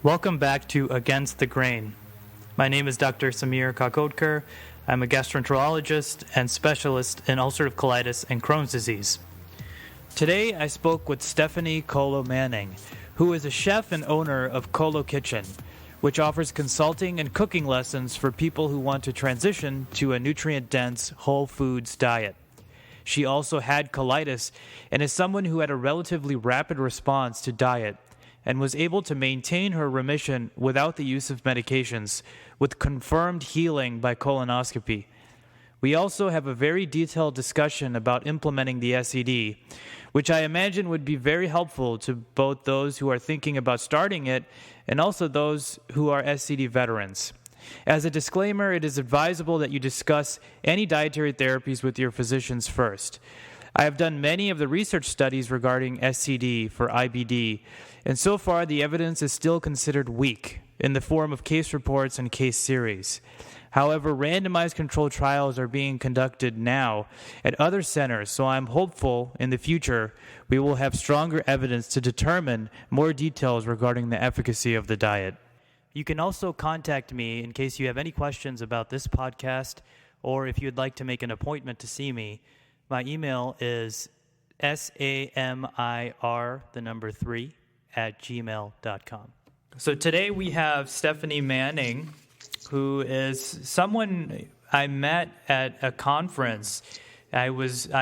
Welcome back to Against the Grain. My name is Dr. Samir Kakodkar. I'm a gastroenterologist and specialist in ulcerative colitis and Crohn's disease. Today I spoke with Stephanie Colo Manning, who is a chef and owner of Colo Kitchen, which offers consulting and cooking lessons for people who want to transition to a nutrient-dense, whole foods diet. She also had colitis and is someone who had a relatively rapid response to diet and was able to maintain her remission without the use of medications, with confirmed healing by colonoscopy. We also have a very detailed discussion about implementing the SCD, which I imagine would be very helpful to both those who are thinking about starting it and also those who are SCD veterans. As a disclaimer, it is advisable that you discuss any dietary therapies with your physicians first. I have done many of the research studies regarding SCD for IBD, and so far the evidence is still considered weak in the form of case reports and case series. However, randomized controlled trials are being conducted now at other centers, so I'm hopeful in the future we will have stronger evidence to determine more details regarding the efficacy of the diet. You can also contact me in case you have any questions about this podcast, or if you'd like to make an appointment to see me. My email is samir3@gmail.com. So today we have Stephanie Manning, who is someone I met at a conference. I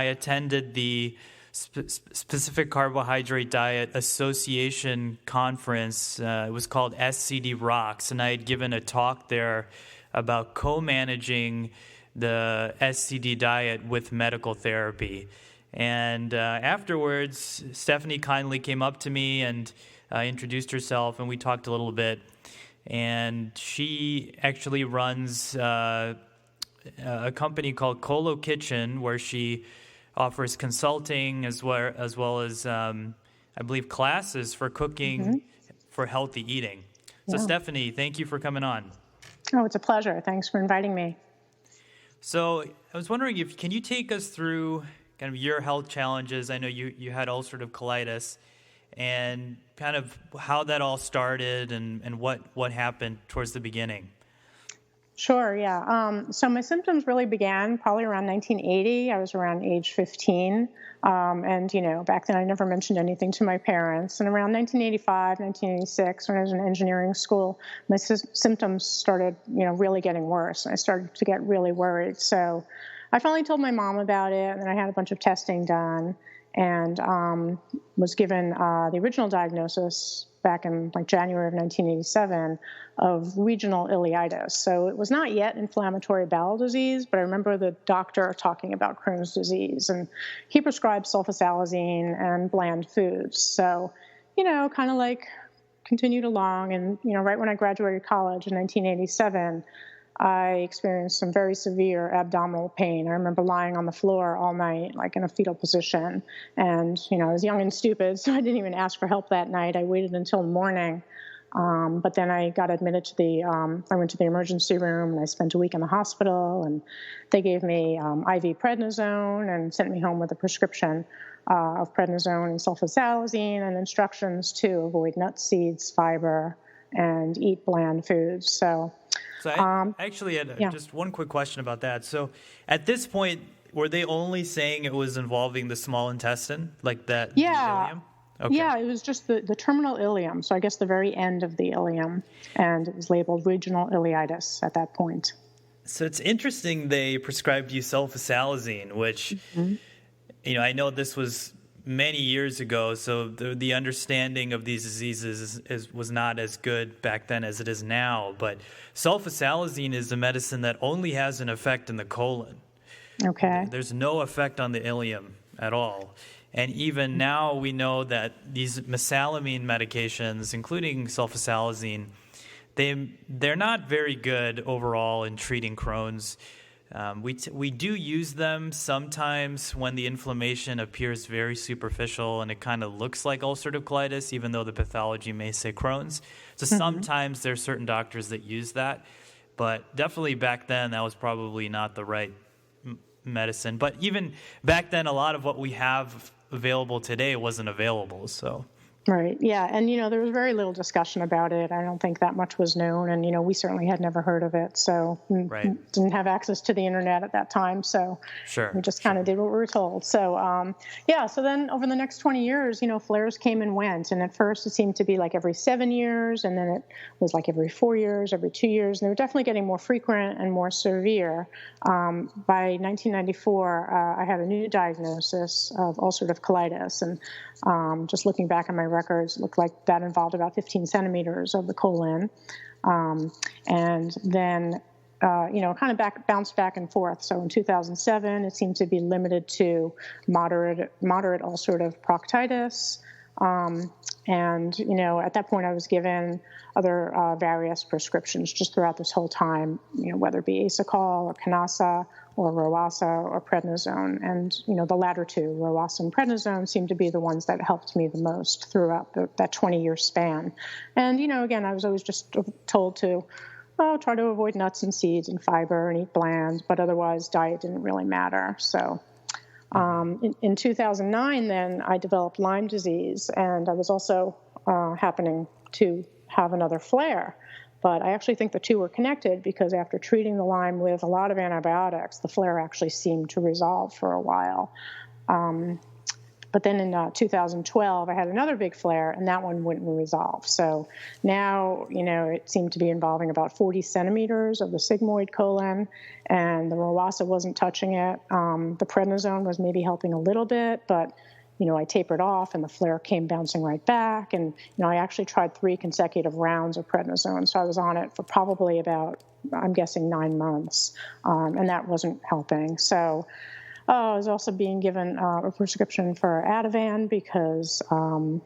attended the Specific Carbohydrate Diet Association conference. It was called SCD Rocks, and I had given a talk there about co-managing the SCD diet with medical therapy. And afterwards, Stephanie kindly came up to me and introduced herself, and we talked a little bit. And she actually runs a company called Colo Kitchen, where she offers consulting as well as I believe, classes for cooking for healthy eating. So, Stephanie, thank you for coming on. Oh, it's a pleasure. Thanks for inviting me. So I was wondering, can you take us through kind of your health challenges? I know you had ulcerative colitis, and kind of how that all started and what happened towards the beginning. Sure, yeah. So my symptoms really began probably around 1980. I was around age 15. And, back then I never mentioned anything to my parents. And around 1985, 1986, when I was in engineering school, my symptoms started, really getting worse. And I started to get really worried. So I finally told my mom about it, and then I had a bunch of testing done and was given the original diagnosis back in January of 1987 of regional ileitis. So it was not yet inflammatory bowel disease, but I remember the doctor talking about Crohn's disease, and he prescribed sulfasalazine and bland foods. So, kind of continued along. And, right when I graduated college in 1987, I experienced some very severe abdominal pain. I remember lying on the floor all night, in a fetal position. And, I was young and stupid, so I didn't even ask for help that night. I waited until morning. But then I got admitted I went to the emergency room, and I spent a week in the hospital, and they gave me IV prednisone and sent me home with a prescription of prednisone and sulfasalazine and instructions to avoid nuts, seeds, fiber, and eat bland foods. So I actually had just one quick question about that. So at this point, were they only saying it was involving the small intestine, like that? Yeah. The ileum? Okay. Yeah, it was just the terminal ileum. So I guess the very end of the ileum, and it was labeled regional ileitis at that point. So it's interesting they prescribed you sulfasalazine, which, I know this was many years ago, so the understanding of these diseases was not as good back then as it is now. But sulfasalazine is a medicine that only has an effect in the colon. Okay. There's no effect on the ileum at all. And even now we know that these mesalamine medications, including sulfasalazine, they're not very good overall in treating Crohn's. We do use them sometimes when the inflammation appears very superficial and it kind of looks like ulcerative colitis, even though the pathology may say Crohn's. So sometimes there are certain doctors that use that. But definitely back then, that was probably not the right medicine. But even back then, a lot of what we have available today wasn't available. So Right. Yeah. And, there was very little discussion about it. I don't think that much was known. And, we certainly had never heard of it. So Right. didn't have access to the internet at that time. So we just kind of did what we were told. So, so then over the next 20 years, flares came and went. And at first it seemed to be like every 7 years. And then it was like every 4 years, every 2 years. And they were definitely getting more frequent and more severe. By 1994, I had a new diagnosis of ulcerative colitis. And just looking back on my records, it looked like that involved about 15 centimeters of the colon. And then, kind of bounced back and forth. So in 2007, it seemed to be limited to moderate ulcerative proctitis. And, at that point I was given other various prescriptions just throughout this whole time, whether it be Asacol or Canasa or Roasa or prednisone. And, the latter two, Roasa and prednisone, seemed to be the ones that helped me the most throughout that 20-year span. And, again, I was always just told to try to avoid nuts and seeds and fiber and eat bland, but otherwise diet didn't really matter. So in 2009, then I developed Lyme disease, and I was also happening to have another flare. But I actually think the two were connected because after treating the Lyme with a lot of antibiotics, the flare actually seemed to resolve for a while. But then in 2012, I had another big flare, and that one wouldn't resolve. So now, it seemed to be involving about 40 centimeters of the sigmoid colon, and the Roasa wasn't touching it. The prednisone was maybe helping a little bit, but, I tapered off, and the flare came bouncing right back. And, I actually tried 3 consecutive rounds of prednisone, so I was on it for probably about, I'm guessing, 9 months, and that wasn't helping. So I was also being given a prescription for Ativan because,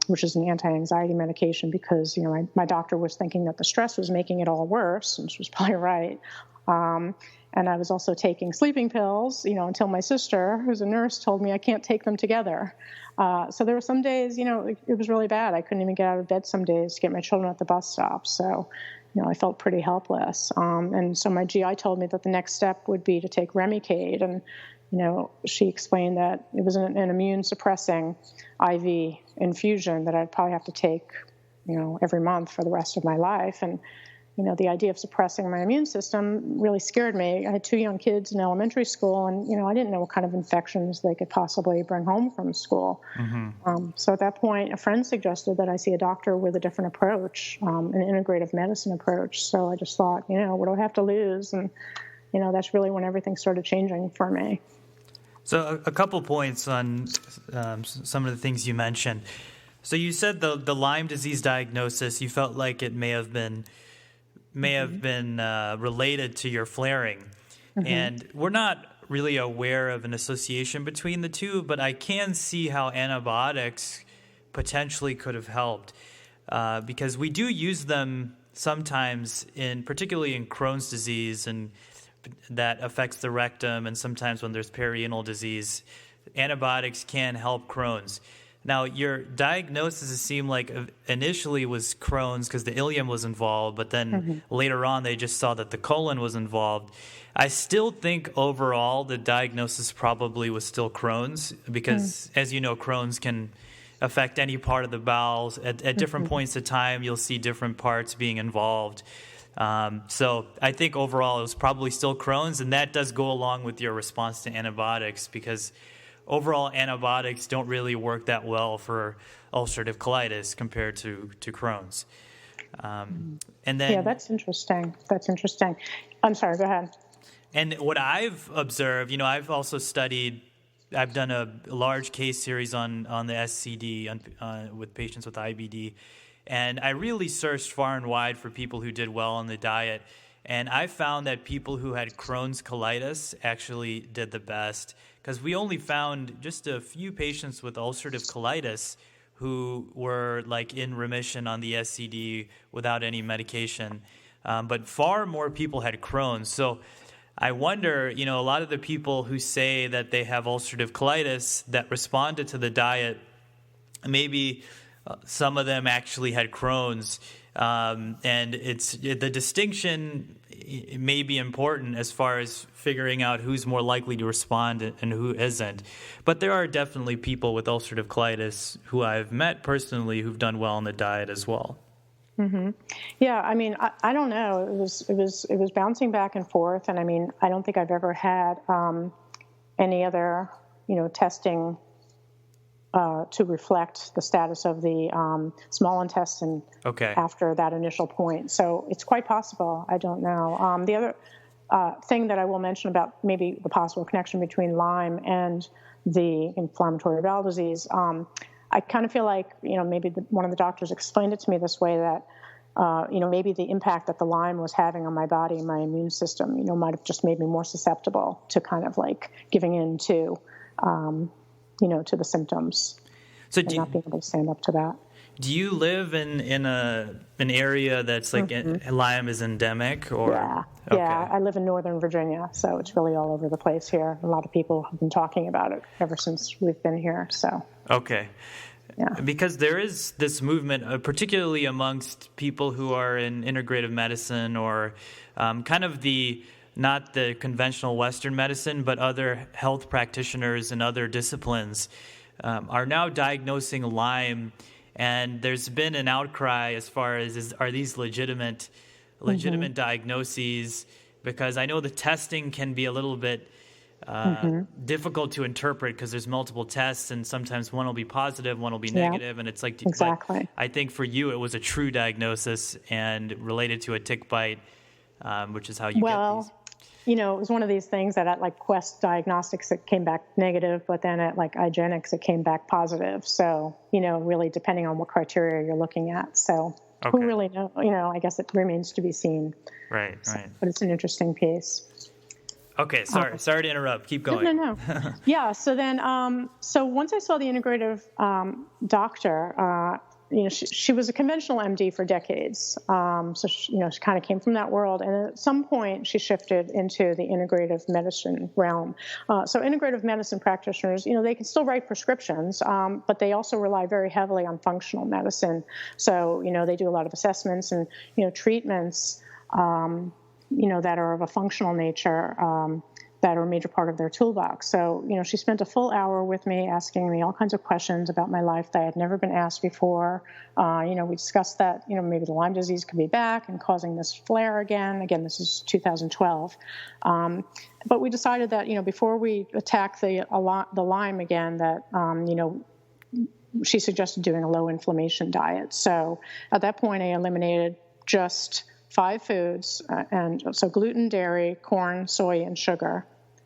which is an anti-anxiety medication, because my doctor was thinking that the stress was making it all worse, and she was probably right. And I was also taking sleeping pills, until my sister, who's a nurse, told me I can't take them together. So there were some days, it was really bad. I couldn't even get out of bed some days to get my children at the bus stop. So, I felt pretty helpless. And so my GI told me that the next step would be to take Remicade, and she explained that it was an immune suppressing IV infusion that I'd probably have to take, every month for the rest of my life. And, the idea of suppressing my immune system really scared me. I had 2 young kids in elementary school, and, I didn't know what kind of infections they could possibly bring home from school. Mm-hmm. So at that point, a friend suggested that I see a doctor with a different approach, an integrative medicine approach. So I just thought, what do I have to lose? And, that's really when everything started changing for me. So a couple points on some of the things you mentioned. So you said the Lyme disease diagnosis, you felt like it may have been related to your flaring. Mm-hmm. And we're not really aware of an association between the two, but I can see how antibiotics potentially could have helped because we do use them sometimes, particularly in Crohn's disease, and that affects the rectum, and sometimes when there's perianal disease, antibiotics can help Crohn's. Now, your diagnosis seemed like initially was Crohn's because the ileum was involved, but then later on they just saw that the colon was involved. I still think overall the diagnosis probably was still Crohn's because, as you know, Crohn's can affect any part of the bowels. At different points of time, you'll see different parts being involved. So I think overall it was probably still Crohn's, and that does go along with your response to antibiotics because overall antibiotics don't really work that well for ulcerative colitis compared to Crohn's. And then, yeah, that's interesting. I'm sorry, go ahead. And what I've observed, I've also I've done a large case series on the SCD with patients with IBD. And I really searched far and wide for people who did well on the diet. And I found that people who had Crohn's colitis actually did the best because we only found just a few patients with ulcerative colitis who were like in remission on the SCD without any medication. But far more people had Crohn's. So I wonder, a lot of the people who say that they have ulcerative colitis that responded to the diet, maybe some of them actually had Crohn's, and it's the distinction. it may be important as far as figuring out who's more likely to respond and who isn't. But there are definitely people with ulcerative colitis who I've met personally who've done well on the diet as well. Mm-hmm. Yeah, I mean, I don't know. It was bouncing back and forth, and I mean, I don't think I've ever had any other, testing to reflect the status of the small intestine after that initial point. So it's quite possible. I don't know. The other thing that I will mention about maybe the possible connection between Lyme and the inflammatory bowel disease. I kind of feel like, maybe one of the doctors explained it to me this way, that, maybe the impact that the Lyme was having on my body and my immune system, might have just made me more susceptible to kind of like giving in to, to the symptoms, and not being able to stand up to that. Do you live in an area that's like Lyme is endemic, or? Yeah. Yeah, I live in Northern Virginia, so it's really all over the place here. A lot of people have been talking about it ever since we've been here. So. Okay. Yeah. Because there is this movement, particularly amongst people who are in integrative medicine or kind of not the conventional Western medicine, but other health practitioners and other disciplines are now diagnosing Lyme. And there's been an outcry as far as are these legitimate diagnoses? Because I know the testing can be a little bit difficult to interpret because there's multiple tests, and sometimes one will be positive, one will be negative, and it's like exactly. I think for you it was a true diagnosis and related to a tick bite, which is how you get these. It was one of these things that at like Quest Diagnostics it came back negative, but then at like IGeneX it came back positive. So, really depending on what criteria you're looking at. So who really knows? I guess it remains to be seen. Right. But it's an interesting piece. Okay, sorry to interrupt. Keep going. No. Yeah, so then, so once I saw the integrative doctor, she was a conventional MD for decades. So she kind of came from that world. And at some point, she shifted into the integrative medicine realm. So integrative medicine practitioners, they can still write prescriptions, but they also rely very heavily on functional medicine. So, they do a lot of assessments and, treatments, that are of a functional nature, that are a major part of their toolbox. So, she spent a full hour with me asking me all kinds of questions about my life that I had never been asked before. We discussed that, maybe the Lyme disease could be back and causing this flare again. Again, this is 2012. But we decided that, before we attack the Lyme again, that, she suggested doing a low inflammation diet. So at that point, I eliminated just 5 foods, and so gluten, dairy, corn, soy, and sugar,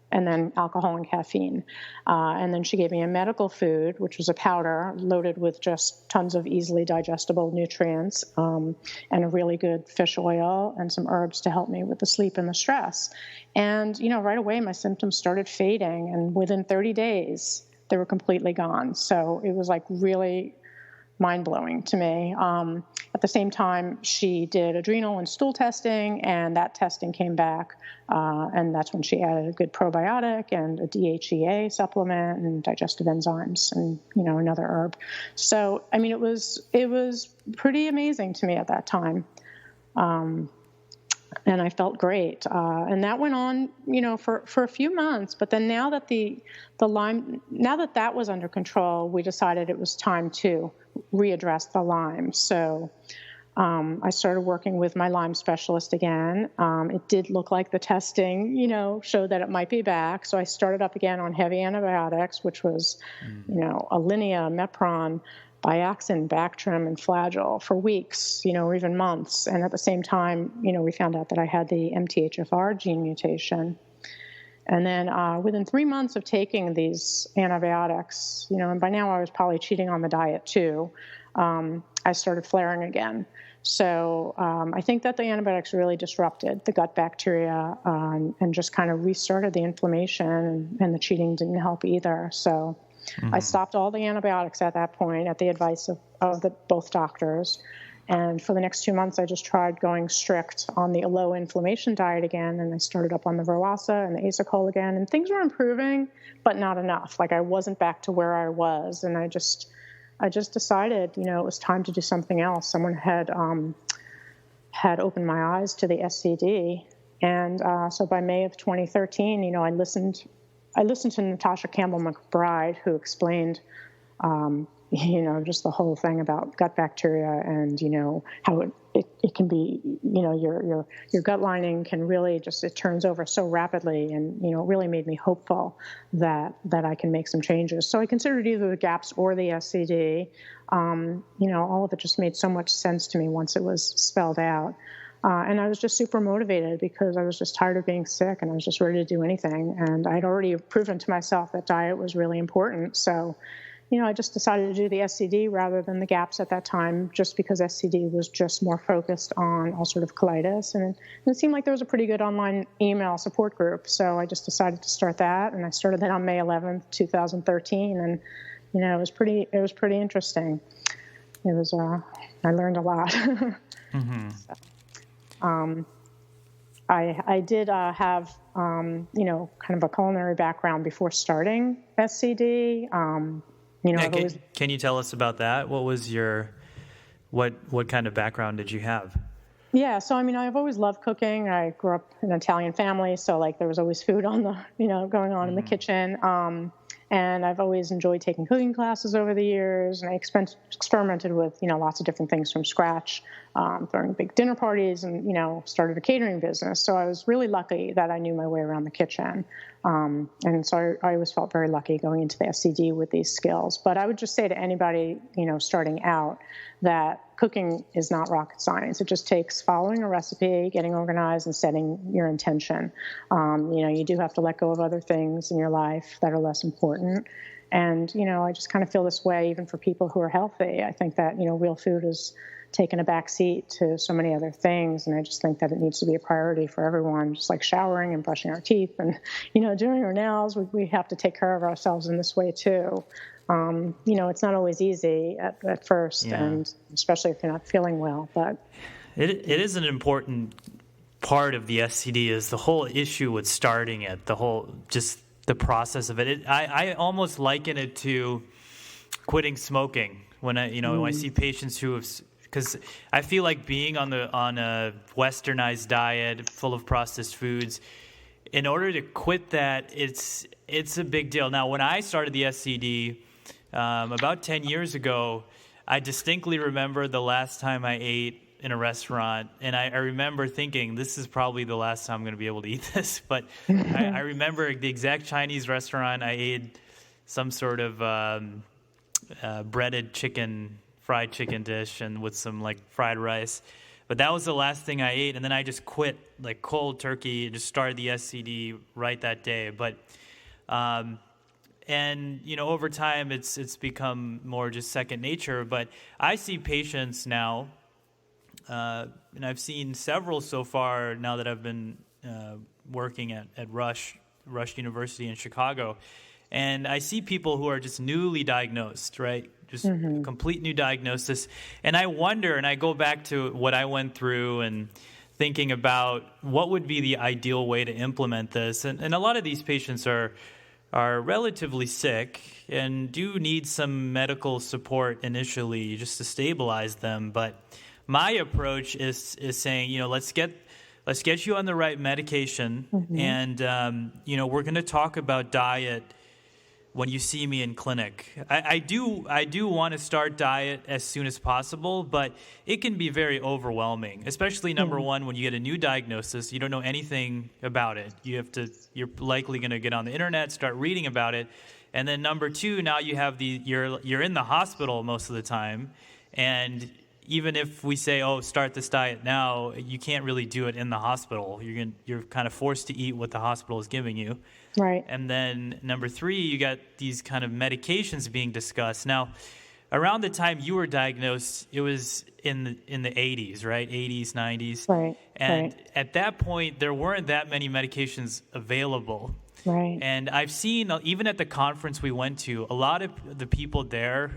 and then alcohol and caffeine. And then she gave me a medical food, which was a powder loaded with just tons of easily digestible nutrients, and a really good fish oil and some herbs to help me with the sleep and the stress. And, right away my symptoms started fading, and within 30 days, they were completely gone. So it was like really mind-blowing to me. At the same time, she did adrenal and stool testing, and that testing came back, and that's when she added a good probiotic and a DHEA supplement and digestive enzymes and, another herb. So, I mean, it was pretty amazing to me at that time. And I felt great. And that went on, for a few months. But then now that the Lyme, now that was under control, we decided it was time to readdress the Lyme. So I started working with my Lyme specialist again. It did look like the testing, showed that it might be back. So I started up again on heavy antibiotics, which was, Alinea, Mepron, Bioxin, Bactrim, and Flagyl for weeks, or even months. And at the same time, we found out that I had the MTHFR gene mutation. And then within 3 months of taking these antibiotics, and by now I was probably cheating on the diet too, I started flaring again. So I think that the antibiotics really disrupted the gut bacteria and just kind of restarted the inflammation, and the cheating didn't help either. So I stopped all the antibiotics at that point at the advice of both doctors. And for the next 2 months, I just tried going strict on the low inflammation diet again. And I started up on the Veroasa and the Asacol again. And things were improving, but not enough. Like I wasn't back to where I was. And I just decided, it was time to do something else. Someone had opened my eyes to the SCD. And so by May of 2013, I listened to Natasha Campbell McBride, who explained, just the whole thing about gut bacteria and, how it can be, your gut lining can really it turns over so rapidly. And, it really made me hopeful that I can make some changes. So I considered either the GAPS or the SCD. All of it just made so much sense to me once it was spelled out. And I was just super motivated because I was just tired of being sick and I was just ready to do anything. And I'd already proven to myself that diet was really important. So, I just decided to do the SCD rather than the GAPS at that time, just because SCD was just more focused on ulcerative colitis. And it seemed like there was a pretty good online email support group. So I just decided to start that. And I started that on May 11th, 2013. And, it was pretty interesting. It was, I learned a lot. Mm-hmm. So, I did have, kind of a culinary background before starting SCD. Can you tell us about that? What was what kind of background did you have? Yeah, so I've always loved cooking. I grew up in an Italian family, so there was always food on the, going on in the kitchen. And I've always enjoyed taking cooking classes over the years, and I experimented with, lots of different things from scratch, throwing big dinner parties and, started a catering business. So I was really lucky that I knew my way around the kitchen. And so I always felt very lucky going into the SCD with these skills. But I would just say to anybody, starting out, that cooking is not rocket science. It just takes following a recipe, getting organized, and setting your intention. You do have to let go of other things in your life that are less important. And, I just kind of feel this way even for people who are healthy. I think that, real food is taken a back seat to so many other things. And I just think that it needs to be a priority for everyone, just like showering and brushing our teeth and, doing our nails. We have to take care of ourselves in this way too. It's not always easy at first, and especially if you're not feeling well. But it is an important part of the SCD is the whole issue with starting it, just the process of it. I almost liken it to quitting smoking when when I see patients who have, because I feel like being on a westernized diet full of processed foods, in order to quit that, it's a big deal. Now, when I started the SCD about 10 years ago, I distinctly remember the last time I ate in a restaurant, and I remember thinking, this is probably the last time I'm going to be able to eat this. But I remember the exact Chinese restaurant. I ate some sort of breaded fried chicken dish, and with some fried rice. But that was the last thing I ate, and then I just quit cold turkey and just started the SCD right that day. But over time it's become more just second nature. But I see patients now, and I've seen several so far now that I've been working at Rush University in Chicago, and I see people who are just newly diagnosed, right? Just complete new diagnosis. And I wonder, and I go back to what I went through and thinking about what would be the ideal way to implement this. And a lot of these patients are relatively sick and do need some medical support initially just to stabilize them. But my approach is saying, let's get you on the right medication, and we're going to talk about diet when you see me in clinic. I do want to start diet as soon as possible, but it can be very overwhelming, especially number one, when you get a new diagnosis, you don't know anything about it. You're likely going to get on the internet, start reading about it. And then number two, now you have you're in the hospital most of the time. And even if we say, start this diet now, you can't really do it in the hospital. You're kind of forced to eat what the hospital is giving you. Right. And then number three, you got these kind of medications being discussed. Now, around the time you were diagnosed, it was in the 80s, right? 80s, 90s. Right. And at that point, there weren't that many medications available. Right. And I've seen, even at the conference we went to, a lot of the people there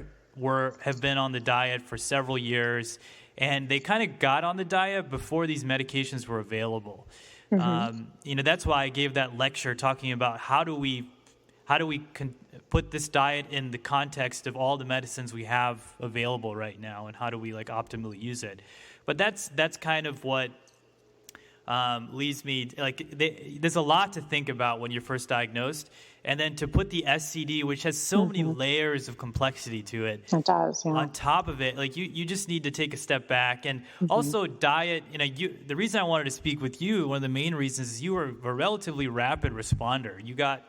have been on the diet for several years, and they kind of got on the diet before these medications were available. That's why I gave that lecture talking about how do we put this diet in the context of all the medicines we have available right now, and how do we optimally use it. But that's kind of what leaves me there's a lot to think about when you're first diagnosed. And then to put the SCD, which has so many layers of complexity to it, it does, yeah. on top of it, you just need to take a step back. And also diet, the reason I wanted to speak with you, one of the main reasons is you were a relatively rapid responder. You got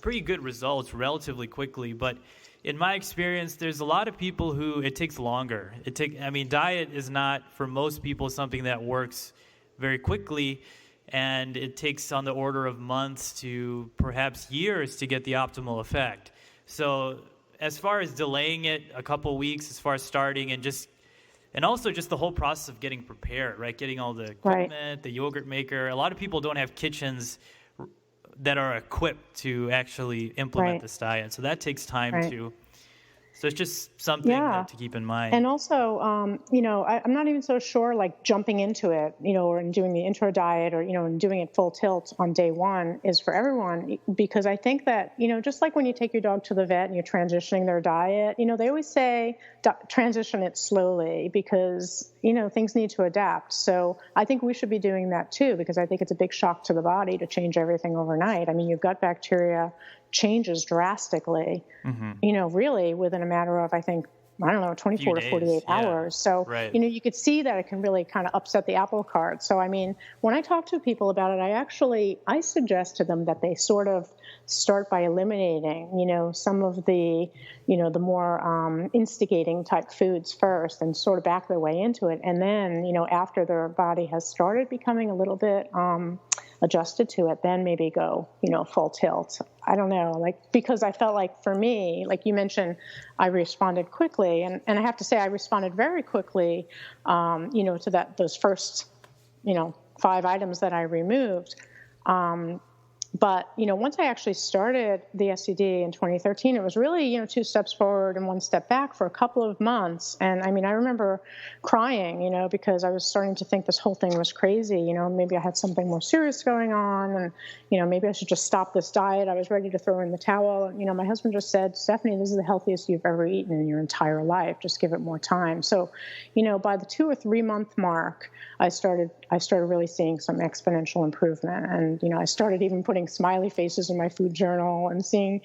pretty good results relatively quickly. But in my experience, there's a lot of people who it takes longer. Diet is not, for most people, something that works very quickly. And it takes on the order of months to perhaps years to get the optimal effect. So as far as delaying it a couple weeks, as far as starting and also just the whole process of getting prepared, right? Getting all the equipment, the yogurt maker. A lot of people don't have kitchens that are equipped to actually implement this diet. So that takes time too. So it's just something to keep in mind. And also, I'm not even so sure, jumping into it, or doing the intro diet or, and doing it full tilt on day one is for everyone. Because I think that, just like when you take your dog to the vet and you're transitioning their diet, they always say transition it slowly because, things need to adapt. So I think we should be doing that too, because I think it's a big shock to the body to change everything overnight. I mean, your gut bacteria changes drastically, really within a matter of, I think, 24 to 48 hours. So, you could see that it can really kind of upset the apple cart. So, when I talk to people about it, I suggest to them that they sort of start by eliminating, some of the, the more instigating type foods first and sort of back their way into it. And then, after their body has started becoming a little bit adjusted to it, then maybe go, full tilt. I don't know, because I felt like for me, like you mentioned, I responded quickly. And I have to say I responded very quickly, to those first, 5 items that I removed. But, once I actually started the SCD in 2013, it was really, 2 steps forward and 1 step back for a couple of months. And I remember crying, because I was starting to think this whole thing was crazy. Maybe I had something more serious going on and, maybe I should just stop this diet. I was ready to throw in the towel. And, my husband just said, Stephanie, this is the healthiest you've ever eaten in your entire life. Just give it more time. So, by the 2 or 3 month mark, I started really seeing some exponential improvement. And, I started even putting smiley faces in my food journal and seeing,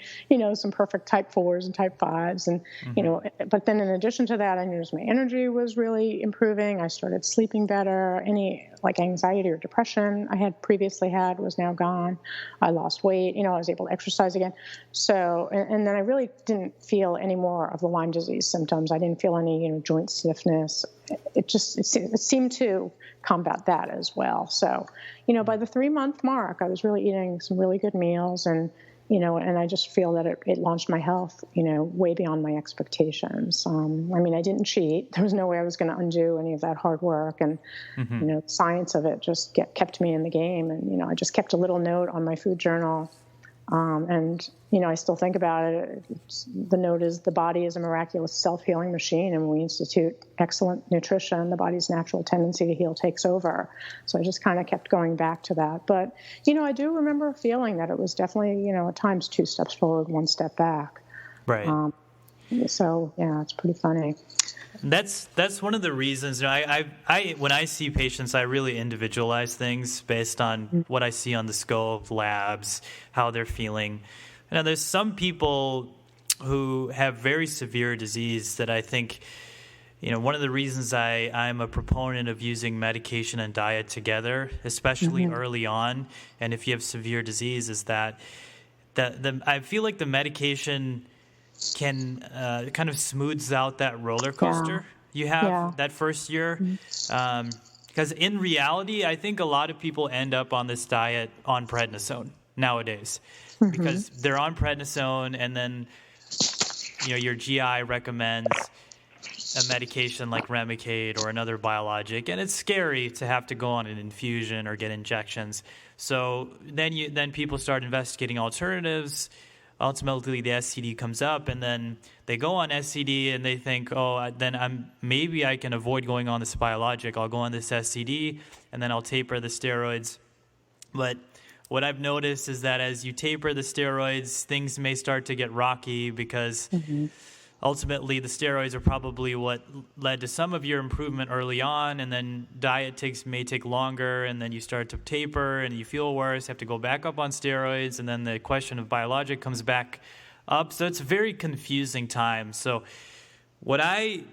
some perfect type 4s and type 5s. And, but then in addition to that, I noticed my energy was really improving. I started sleeping better. Any anxiety or depression I had previously had was now gone. I lost weight. I was able to exercise again. So, and then I really didn't feel any more of the Lyme disease symptoms. I didn't feel any, joint stiffness. It seemed to combat that as well. So, by the 3 month mark, I was really eating some really good meals and, and I just feel that it launched my health, way beyond my expectations. I didn't cheat. There was no way I was going to undo any of that hard work. And, the science of it just kept me in the game. And, I just kept a little note on my food journal. And, I still think about it. The note is the body is a miraculous self-healing machine. And when we institute excellent nutrition, the body's natural tendency to heal takes over. So I just kind of kept going back to that. But, I do remember feeling that it was definitely, at times 2 steps forward, 1 step back. Right. So, yeah, it's pretty funny. That's one of the reasons. I when I see patients, I really individualize things based on what I see on the scope, labs, how they're feeling. Now, there's some people who have very severe disease that I think, one of the reasons I'm a proponent of using medication and diet together, especially early on, and if you have severe disease, is that I feel like the medication can kind of smooths out that roller coaster you have that first year. Because in reality, I think a lot of people end up on this diet on prednisone nowadays because they're on prednisone and then, your GI recommends a medication like Remicade or another biologic, and it's scary to have to go on an infusion or get injections. So then people start investigating alternatives. Ultimately, the SCD comes up, and then they go on SCD, and they think, maybe I can avoid going on this biologic. I'll go on this SCD, and then I'll taper the steroids. But what I've noticed is that as you taper the steroids, things may start to get rocky because ultimately the steroids are probably what led to some of your improvement early on, and then diet may take longer, and then you start to taper and you feel worse, have to go back up on steroids, and then the question of biologic comes back up. So it's a very confusing time. So my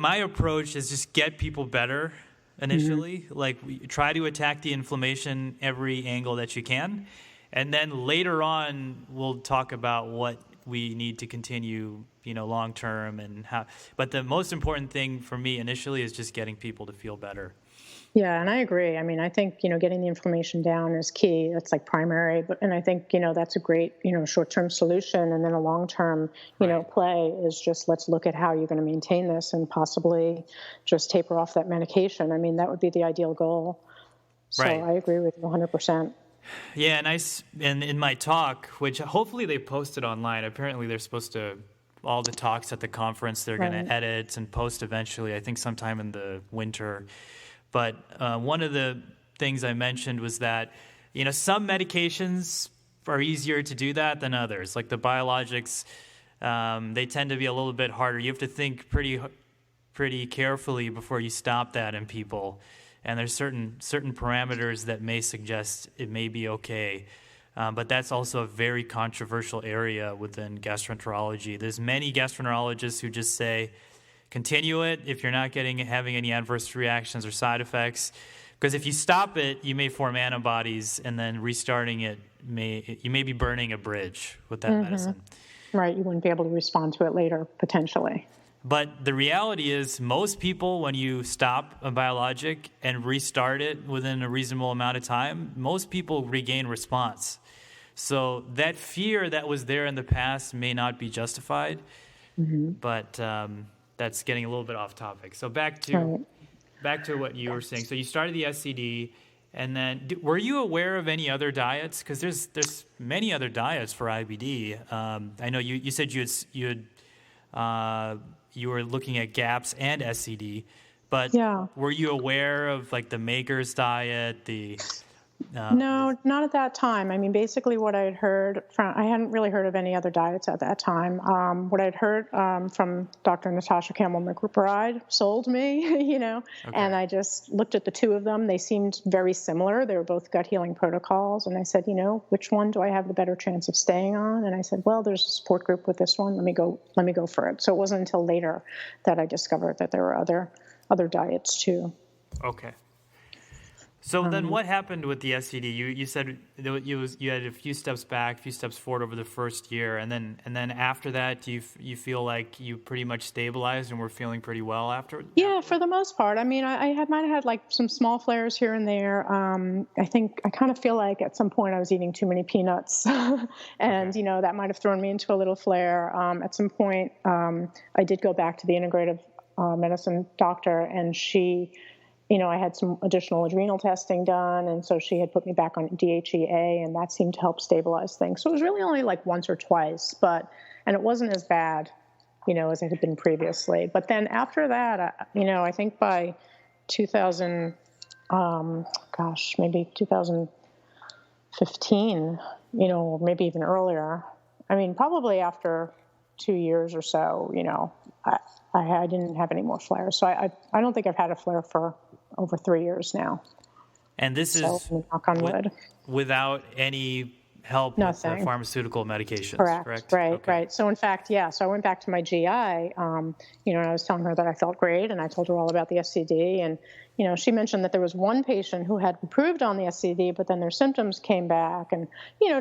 approach is just get people better initially. Like, try to attack the inflammation every angle that you can, and then later on we'll talk about what we need to continue, long term and how. But the most important thing for me initially is just getting people to feel better. Yeah, and I agree. I mean, I think, getting the inflammation down is key. That's like primary. And I think, that's a great, short-term solution. And then a long-term, play is just, let's look at how you're going to maintain this and possibly just taper off that medication. I mean, that would be the ideal goal. So right. I agree with you 100%. Yeah, and in my talk, which hopefully they posted online, apparently they're supposed to, all the talks at the conference, they're going to edit and post eventually, I think sometime in the winter. But one of the things I mentioned was that, some medications are easier to do that than others. Like the biologics, they tend to be a little bit harder. You have to think pretty carefully before you stop that in people. And there's certain parameters that may suggest it may be okay. But that's also a very controversial area within gastroenterology. There's many gastroenterologists who just say, continue it if you're not having any adverse reactions or side effects. Because if you stop it, you may form antibodies, and then restarting it, you may be burning a bridge with that medicine. Right, you wouldn't be able to respond to it later, potentially. But the reality is most people, when you stop a biologic and restart it within a reasonable amount of time, most people regain response. So that fear that was there in the past may not be justified, but that's getting a little bit off topic. So back to what you were saying. So you started the SCD, and then were you aware of any other diets? Because there's many other diets for IBD. I know you said you were looking at GAPS and SCD, but were you aware of like the Maker's diet, No, not at that time. I mean, basically what I had heard I hadn't really heard of any other diets at that time. What I'd heard from Dr. Natasha Campbell McBride sold me, and I just looked at the two of them. They seemed very similar. They were both gut healing protocols. And I said, which one do I have the better chance of staying on? And I said, well, there's a support group with this one. Let me go for it. So it wasn't until later that I discovered that there were other diets too. Okay. So then what happened with the SCD? You said you had a few steps back, a few steps forward over the first year, and then after that, do you feel like you pretty much stabilized and were feeling pretty well after? Yeah, for the most part. I mean, I might have had like some small flares here and there. I think I kind of feel like at some point I was eating too many peanuts, and that might have thrown me into a little flare. At some point, I did go back to the integrative medicine doctor, and she. I had some additional adrenal testing done, and so she had put me back on DHEA, and that seemed to help stabilize things. So it was really only like once or twice, and it wasn't as bad, as it had been previously. But then after that, I think by 2000, maybe 2015, maybe even earlier. I mean, probably after 2 years or so, I didn't have any more flares. So I don't think I've had a flare for over 3 years now. And this is knock on wood. Without any help with the pharmaceutical medications, correct? Right. So in fact, so I went back to my GI, and I was telling her that I felt great, and I told her all about the SCD, and, she mentioned that there was one patient who had improved on the SCD, but then their symptoms came back, and,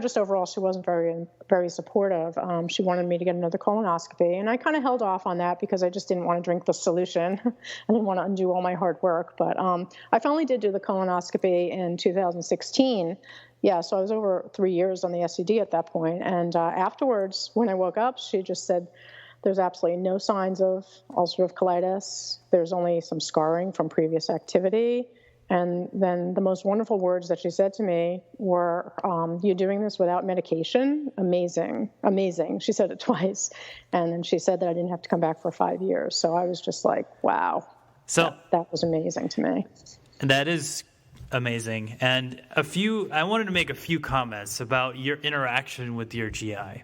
just overall she wasn't very, very supportive. She wanted me to get another colonoscopy, and I kind of held off on that because I just didn't want to drink the solution. I didn't want to undo all my hard work, but I finally did do the colonoscopy in 2016. Yeah, so I was over 3 years on the SCD at that point. And afterwards, when I woke up, she just said, there's absolutely no signs of ulcerative colitis. There's only some scarring from previous activity. And then the most wonderful words that she said to me were, you're doing this without medication? Amazing, amazing. She said it twice. And then she said that I didn't have to come back for 5 years. So I was just like, wow. So that was amazing to me. That is amazing. And I wanted to make a few comments about your interaction with your GI.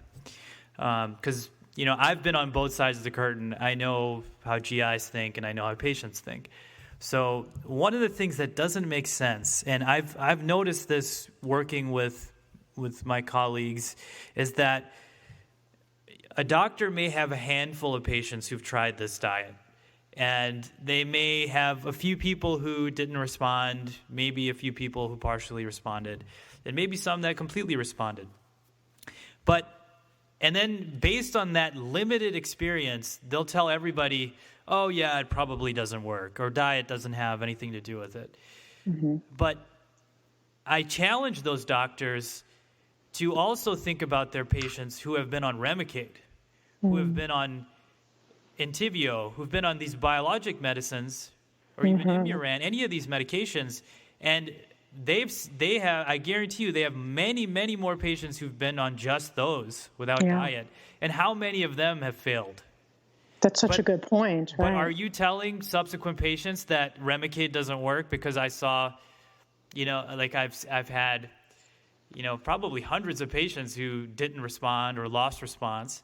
Because I've been on both sides of the curtain. I know how GIs think, and I know how patients think. So one of the things that doesn't make sense, and I've noticed this working with my colleagues, is that a doctor may have a handful of patients who've tried this diet, and they may have a few people who didn't respond, maybe a few people who partially responded, and maybe some that completely responded. And then based on that limited experience, they'll tell everybody, oh yeah, it probably doesn't work, or diet doesn't have anything to do with it. Mm-hmm. But I challenge those doctors to also think about their patients who have been on Remicade, who have been on Entyvio, who've been on these biologic medicines, or even Imuran, any of these medications, and they have, I guarantee you, they have many, many more patients who've been on just those without diet. And how many of them have failed? That's such a good point. Right? But are you telling subsequent patients that Remicade doesn't work? Because I saw, I've had, probably hundreds of patients who didn't respond or lost response.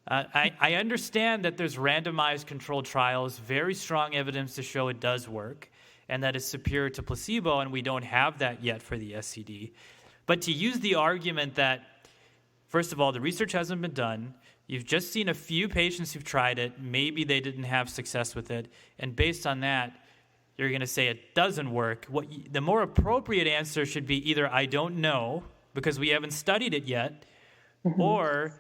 I understand that there's randomized controlled trials, very strong evidence to show it does work, and that it's superior to placebo, and we don't have that yet for the SCD. But to use the argument that, first of all, the research hasn't been done, you've just seen a few patients who've tried it, maybe they didn't have success with it, and based on that, you're going to say it doesn't work. The more appropriate answer should be either I don't know, because we haven't studied it yet, or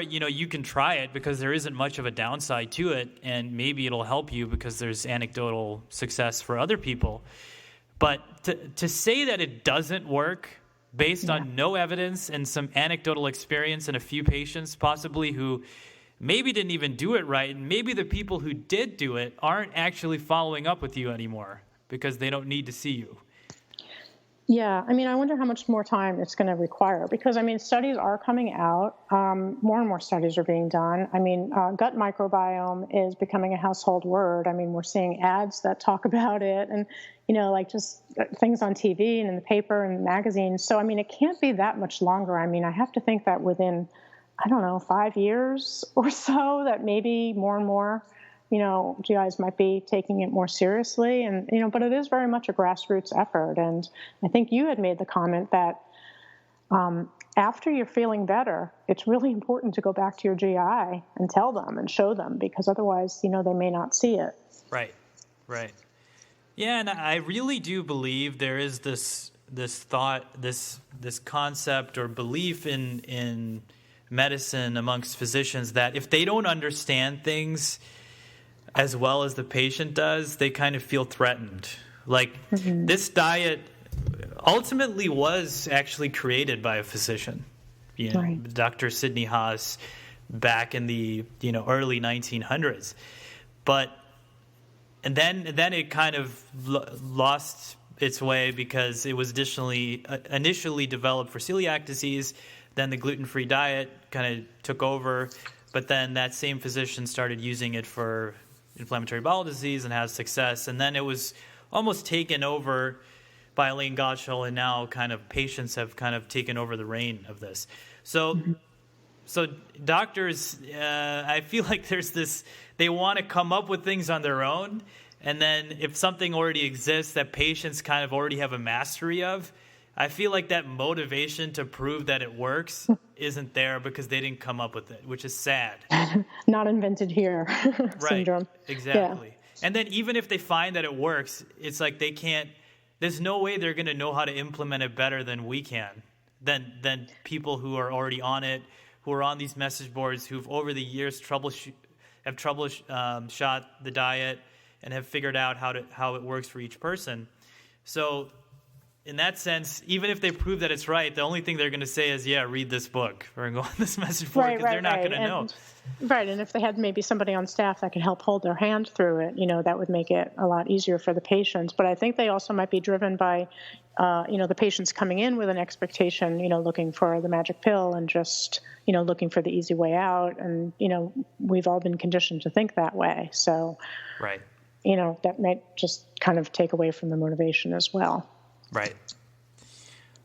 you can try it because there isn't much of a downside to it, and maybe it'll help you because there's anecdotal success for other people. But to say that it doesn't work based on no evidence and some anecdotal experience in a few patients possibly who maybe didn't even do it right, and maybe the people who did do it aren't actually following up with you anymore because they don't need to see you. Yeah, I wonder how much more time it's going to require because, studies are coming out. More and more studies are being done. Gut microbiome is becoming a household word. We're seeing ads that talk about it and, just things on TV and in the paper and magazines. So, it can't be that much longer. I have to think that within, 5 years or so that maybe more and more GIs might be taking it more seriously. And, but it is very much a grassroots effort. And I think you had made the comment that after you're feeling better, it's really important to go back to your GI and tell them and show them because otherwise, they may not see it. Right. Yeah, and I really do believe there is this thought, this concept or belief in medicine amongst physicians that if they don't understand things as well as the patient does, they kind of feel threatened. This diet ultimately was actually created by a physician, Dr. Sidney Haas, back in the early 1900s. And then it kind of lost its way because it was initially developed for celiac disease. Then the gluten-free diet kind of took over, but then that same physician started using it for inflammatory bowel disease and has success. And then it was almost taken over by Elaine Gottschall, and now kind of patients have kind of taken over the reign of this. So doctors, I feel like there's this, they want to come up with things on their own. And then if something already exists that patients kind of already have a mastery of, I feel like that motivation to prove that it works isn't there because they didn't come up with it, which is sad. Not invented here syndrome. Exactly. Yeah. And then even if they find that it works, it's like they can't, there's no way they're going to know how to implement it better than we can, than people who are already on it, who are on these message boards, who've over the years shot the diet and have figured out how it works for each person. So in that sense, even if they prove that it's right, the only thing they're going to say is, read this book or go on this message board because they're not going to know. Right, and if they had maybe somebody on staff that could help hold their hand through it, that would make it a lot easier for the patients. But I think they also might be driven by, the patients coming in with an expectation, looking for the magic pill and just, looking for the easy way out. And, we've all been conditioned to think that way. So, right. That might just kind of take away from the motivation as well. Right.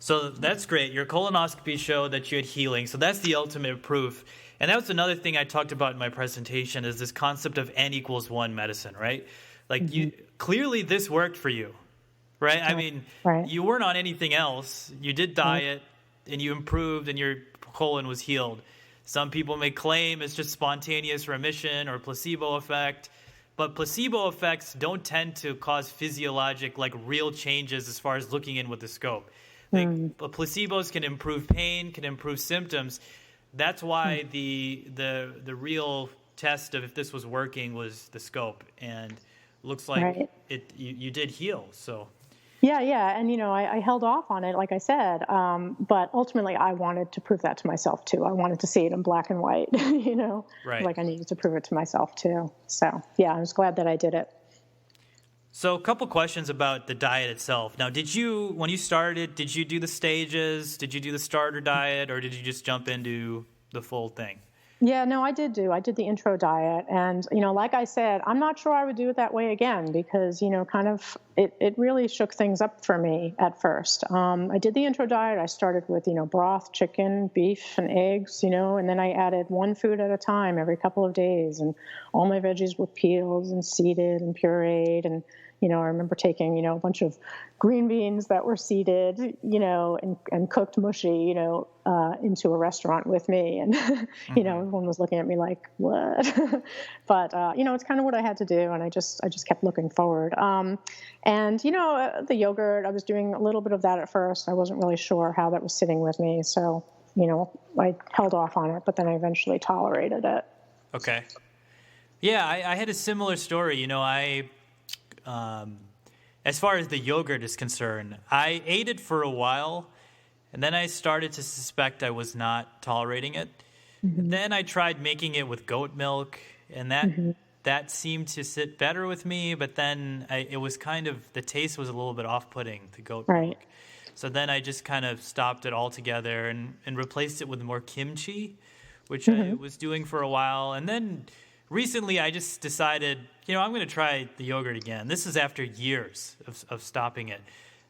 So that's great. Your colonoscopy showed that you had healing. So that's the ultimate proof. And that was another thing I talked about in my presentation is this concept of N=1 medicine, right? Like you clearly this worked for you, right? I mean, you weren't on anything else. You did diet and you improved and your colon was healed. Some people may claim it's just spontaneous remission or placebo effect, but placebo effects don't tend to cause physiologic, like real changes as far as looking in with the scope. Placebos can improve pain, can improve symptoms. That's why the real test of if this was working was the scope, and looks like you did heal. So yeah, and I held off on it, like I said, but ultimately I wanted to prove that to myself too. I wanted to see it in black and white, like I needed to prove it to myself too. So yeah, I was glad that I did it. So a couple questions about the diet itself. Now, when you started, did you do the stages? Did you do the starter diet, or did you just jump into the full thing? Yeah, no, I did the intro diet. And, like I said, I'm not sure I would do it that way again because, kind of it really shook things up for me at first. I did the intro diet. I started with, broth, chicken, beef, and eggs, and then I added one food at a time every couple of days. And all my veggies were peeled and seeded and pureed. And, I remember taking, a bunch of green beans that were seeded, and cooked mushy, into a restaurant with me. And, everyone was looking at me like, what? But, it's kind of what I had to do. And I just kept looking forward. And, the yogurt, I was doing a little bit of that at first. I wasn't really sure how that was sitting with me. So, I held off on it, but then I eventually tolerated it. Okay. Yeah, I had a similar story. As far as the yogurt is concerned, I ate it for a while, and then I started to suspect I was not tolerating it. And then I tried making it with goat milk, and that seemed to sit better with me, but then it was kind of, the taste was a little bit off-putting, the goat milk. So then I just kind of stopped it altogether and replaced it with more kimchi, which I was doing for a while. And then recently I just decided, I'm going to try the yogurt again. This is after years of stopping it.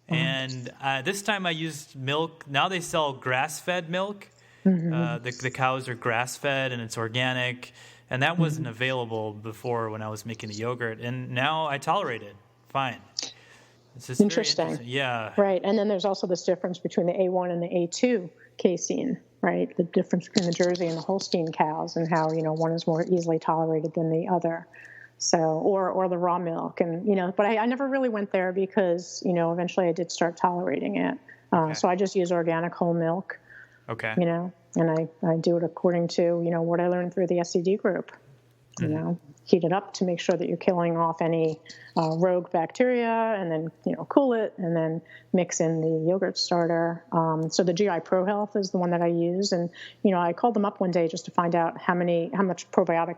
And this time I used milk. Now they sell grass-fed milk. The cows are grass-fed and it's organic. And that wasn't available before when I was making the yogurt. And now I tolerate it fine. It's just interesting. Yeah. Right. And then there's also this difference between the A1 and the A2 casein, right? The difference between the Jersey and the Holstein cows and how, one is more easily tolerated than the other. So, or the raw milk. And, but I never really went there because, eventually I did start tolerating it. So I just use organic whole milk. Okay. And I do it according to, what I learned through the SCD group. Heat it up to make sure that you're killing off any rogue bacteria, and then, cool it, and then mix in the yogurt starter. So the GI Pro Health is the one that I use. And, I called them up one day just to find out how much probiotic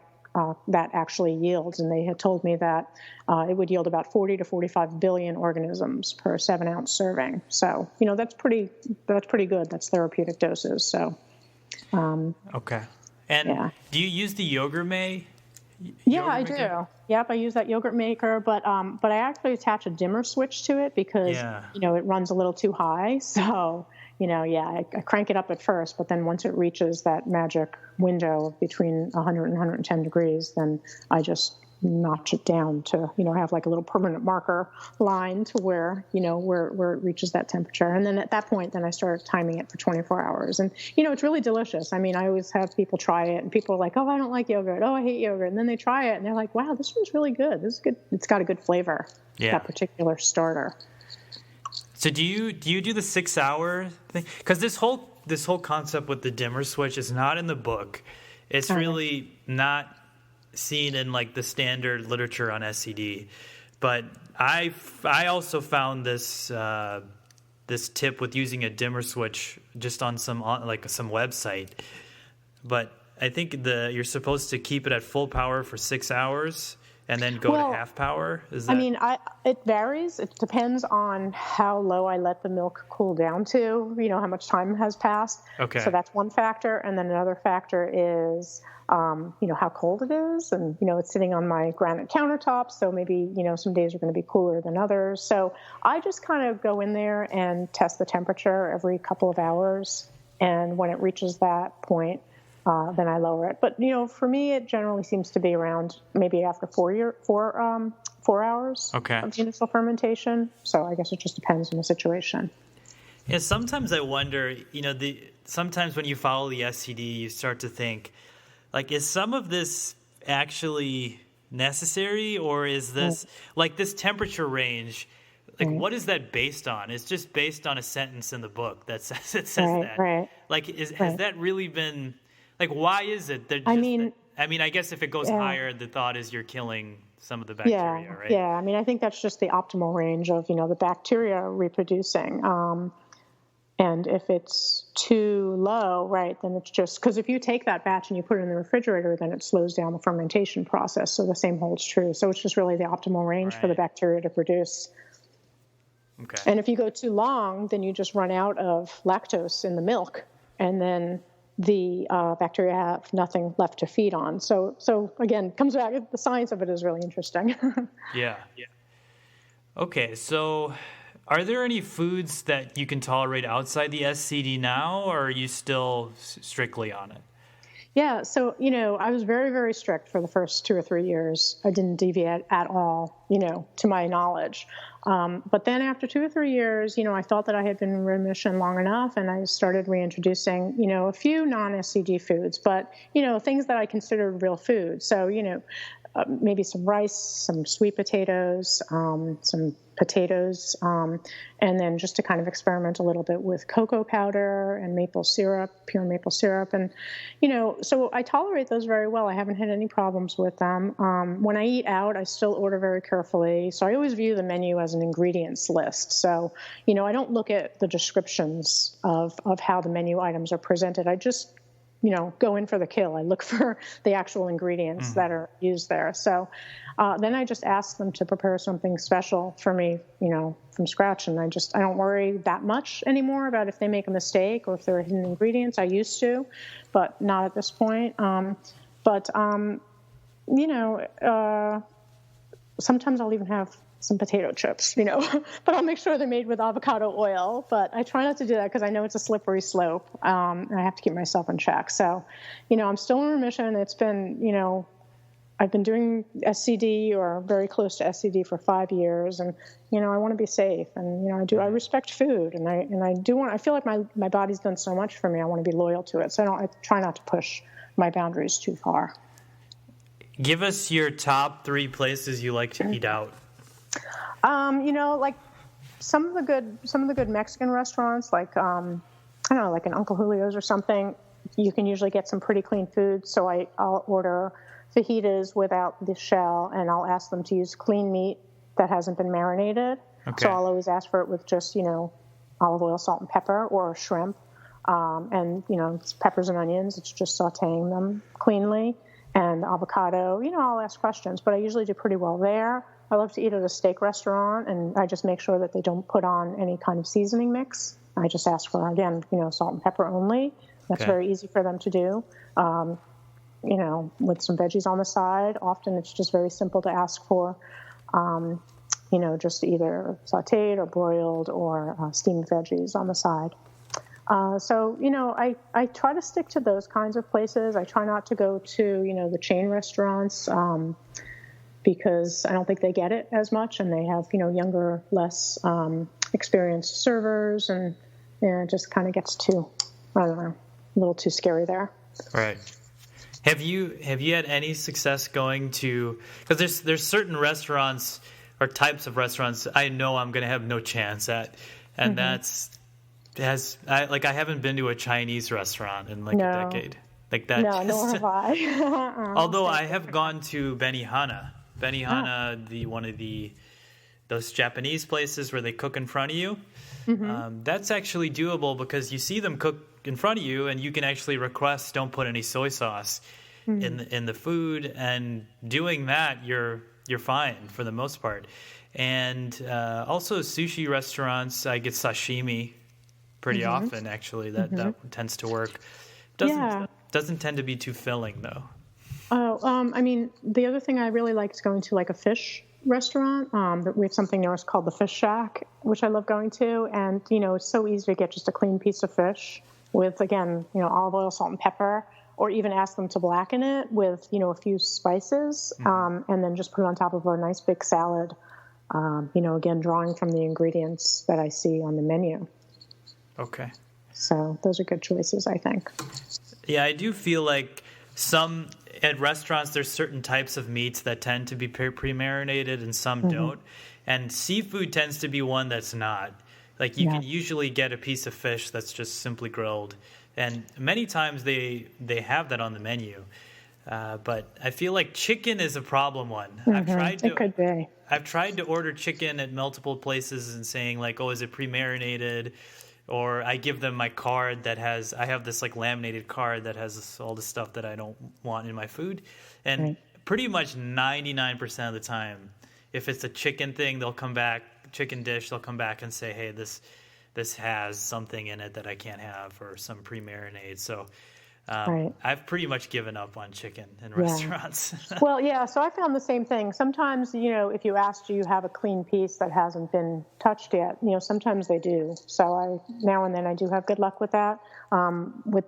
that actually yields. And they had told me that it would yield about 40 to 45 billion organisms per 7-ounce serving. So, that's pretty good. That's therapeutic doses. So, okay. And do you use the yogurt maker? Yeah, I do. Yep, I use that yogurt maker, but I actually attach a dimmer switch to it because it runs a little too high. So I crank it up at first, but then once it reaches that magic window between 100 and 110 degrees, then I just notch it down to have like a little permanent marker line to where where it reaches that temperature. And then at that point, then I start timing it for 24 hours. And it's really delicious. I mean, I always have people try it, and people are like, "Oh, I don't like yogurt. Oh, I hate yogurt." And then they try it, and they're like, "Wow, this one's really good. This is good. It's got a good flavor." That particular starter. So do you do the 6-hour thing? Because this whole concept with the dimmer switch is not in the book. It's really not seen in like the standard literature on SCD, but I also found this tip with using a dimmer switch just on some website. But I think you're supposed to keep it at full power for 6 hours, and then go to half power? Is that... I mean, it varies. It depends on how low I let the milk cool down to, how much time has passed. Okay. So that's one factor. And then another factor is, how cold it is. And, it's sitting on my granite countertop. So maybe, some days are going to be cooler than others. So I just kind of go in there and test the temperature every couple of hours. And when it reaches that point, then I lower it. But, for me, it generally seems to be around maybe after 4 hours of the initial fermentation. So I guess it just depends on the situation. Yeah, sometimes I wonder, sometimes when you follow the SCD, you start to think, is some of this actually necessary, or is this, this temperature range, what is that based on? It's just based on a sentence in the book that says that. Right. Has that really been... why is it? I guess if it goes higher, the thought is you're killing some of the bacteria, right? Yeah. I think that's just the optimal range of, the bacteria reproducing. And if it's too low, right, then it's just, because if you take that batch and you put it in the refrigerator, then it slows down the fermentation process. So the same holds true. So it's just really the optimal range for the bacteria to produce. Okay. And if you go too long, then you just run out of lactose in the milk, and then the bacteria have nothing left to feed on. So again, comes back, the science of it is really interesting. Yeah. Okay, so are there any foods that you can tolerate outside the SCD now, or are you still strictly on it? Yeah, so, I was very, very strict for the first 2 or 3 years. I didn't deviate at all, to my knowledge. But then after 2 or 3 years, I felt that I had been in remission long enough, and I started reintroducing, a few non-SCD foods, but, things that I considered real food. So, maybe some rice, some sweet potatoes, some potatoes, and then just to kind of experiment a little bit with cocoa powder and maple syrup, pure maple syrup. And, so I tolerate those very well. I haven't had any problems with them. When I eat out, I still order very carefully. So I always view the menu as an ingredients list. So, I don't look at the descriptions of how the menu items are presented. I just go in for the kill. I look for the actual ingredients that are used there. So then I just ask them to prepare something special for me, from scratch. And I don't worry that much anymore about if they make a mistake or if there are hidden ingredients. I used to, but not at this point. Sometimes I'll even have some potato chips, but I'll make sure they're made with avocado oil. But I try not to do that because I know it's a slippery slope. And I have to keep myself in check. So, I'm still in remission. It's been, I've been doing SCD or very close to SCD for 5 years. And, I want to be safe. And, I respect food. And I feel like my body's done so much for me. I want to be loyal to it. So I try not to push my boundaries too far. Give us your top 3 places you like to eat out. Like some of the good Mexican restaurants, like, like an Uncle Julio's or something, you can usually get some pretty clean food. So I'll order fajitas without the shell, and I'll ask them to use clean meat that hasn't been marinated. Okay. So I'll always ask for it with just, olive oil, salt, and pepper, or shrimp. And, it's peppers and onions. It's just sauteing them cleanly. And avocado, I'll ask questions, but I usually do pretty well there. I love to eat at a steak restaurant, and I just make sure that they don't put on any kind of seasoning mix. I just ask for, again, salt and pepper only. That's very easy for them to do. With some veggies on the side. Often it's just very simple to ask for, just either sauteed or broiled or steamed veggies on the side. I try to stick to those kinds of places. I try not to go to, the chain restaurants, because I don't think they get it as much, and they have, younger, less experienced servers, and it just kind of gets too, I don't know, a little too scary there. Right. Have you had any success going to, because there's certain restaurants or types of restaurants I know I'm going to have no chance at, and I haven't been to a Chinese restaurant in a decade. Like that. No, nor have I. Although I have gone to Benihana, one of those Japanese places where they cook in front of you. That's actually doable because you see them cook in front of you, and you can actually request don't put any soy sauce in the food. And doing that, you're you're fine for the most part. And also sushi restaurants, I get sashimi pretty often, actually. That tends to work. Doesn't tend to be too filling, though. I mean, the other thing I really like is going to like a fish restaurant. We have something there called the Fish Shack, which I love going to. And, it's so easy to get just a clean piece of fish with, again, olive oil, salt, and pepper, or even ask them to blacken it with, a few spices, and then just put it on top of a nice big salad, again, drawing from the ingredients that I see on the menu. Okay. So those are good choices, I think. Yeah, I do feel like at restaurants, there's certain types of meats that tend to be pre-marinated and some don't. And seafood tends to be one that's not. Like you can usually get a piece of fish that's just simply grilled. And many times they have that on the menu. But I feel like chicken is a problem one. It could be. I've tried to order chicken at multiple places and saying like, oh, is it pre-marinated? Or I give them my card I have this like laminated card that has all the stuff that I don't want in my food. And pretty much 99% of the time, if it's a chicken thing, chicken dish, they'll come back and say, hey, this has something in it that I can't have, or some pre-marinade. So I've pretty much given up on chicken in restaurants. Well, yeah, so I found the same thing. Sometimes, if you ask, do you have a clean piece that hasn't been touched yet? Sometimes they do. So now and then I do have good luck with that. With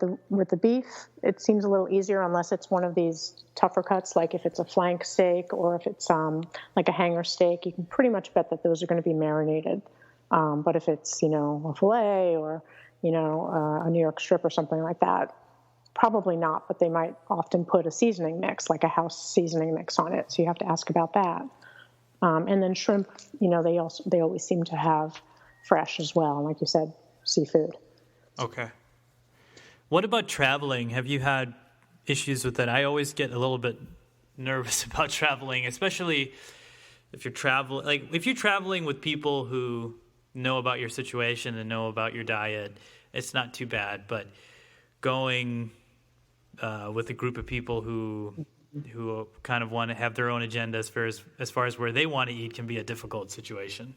the beef, it seems a little easier unless it's one of these tougher cuts, like if it's a flank steak or if it's like a hanger steak. You can pretty much bet that those are going to be marinated. But if it's, a filet or, a New York strip or something like that, probably not, but they might often put a seasoning mix, like a house seasoning mix on it. So you have to ask about that. And then shrimp, they always seem to have fresh as well. Like you said, seafood. Okay. What about traveling? Have you had issues with that? I always get a little bit nervous about traveling, especially if you're traveling with people who know about your situation and know about your diet. It's not too bad, but going with a group of people who kind of want to have their own agenda as far as where they want to eat can be a difficult situation.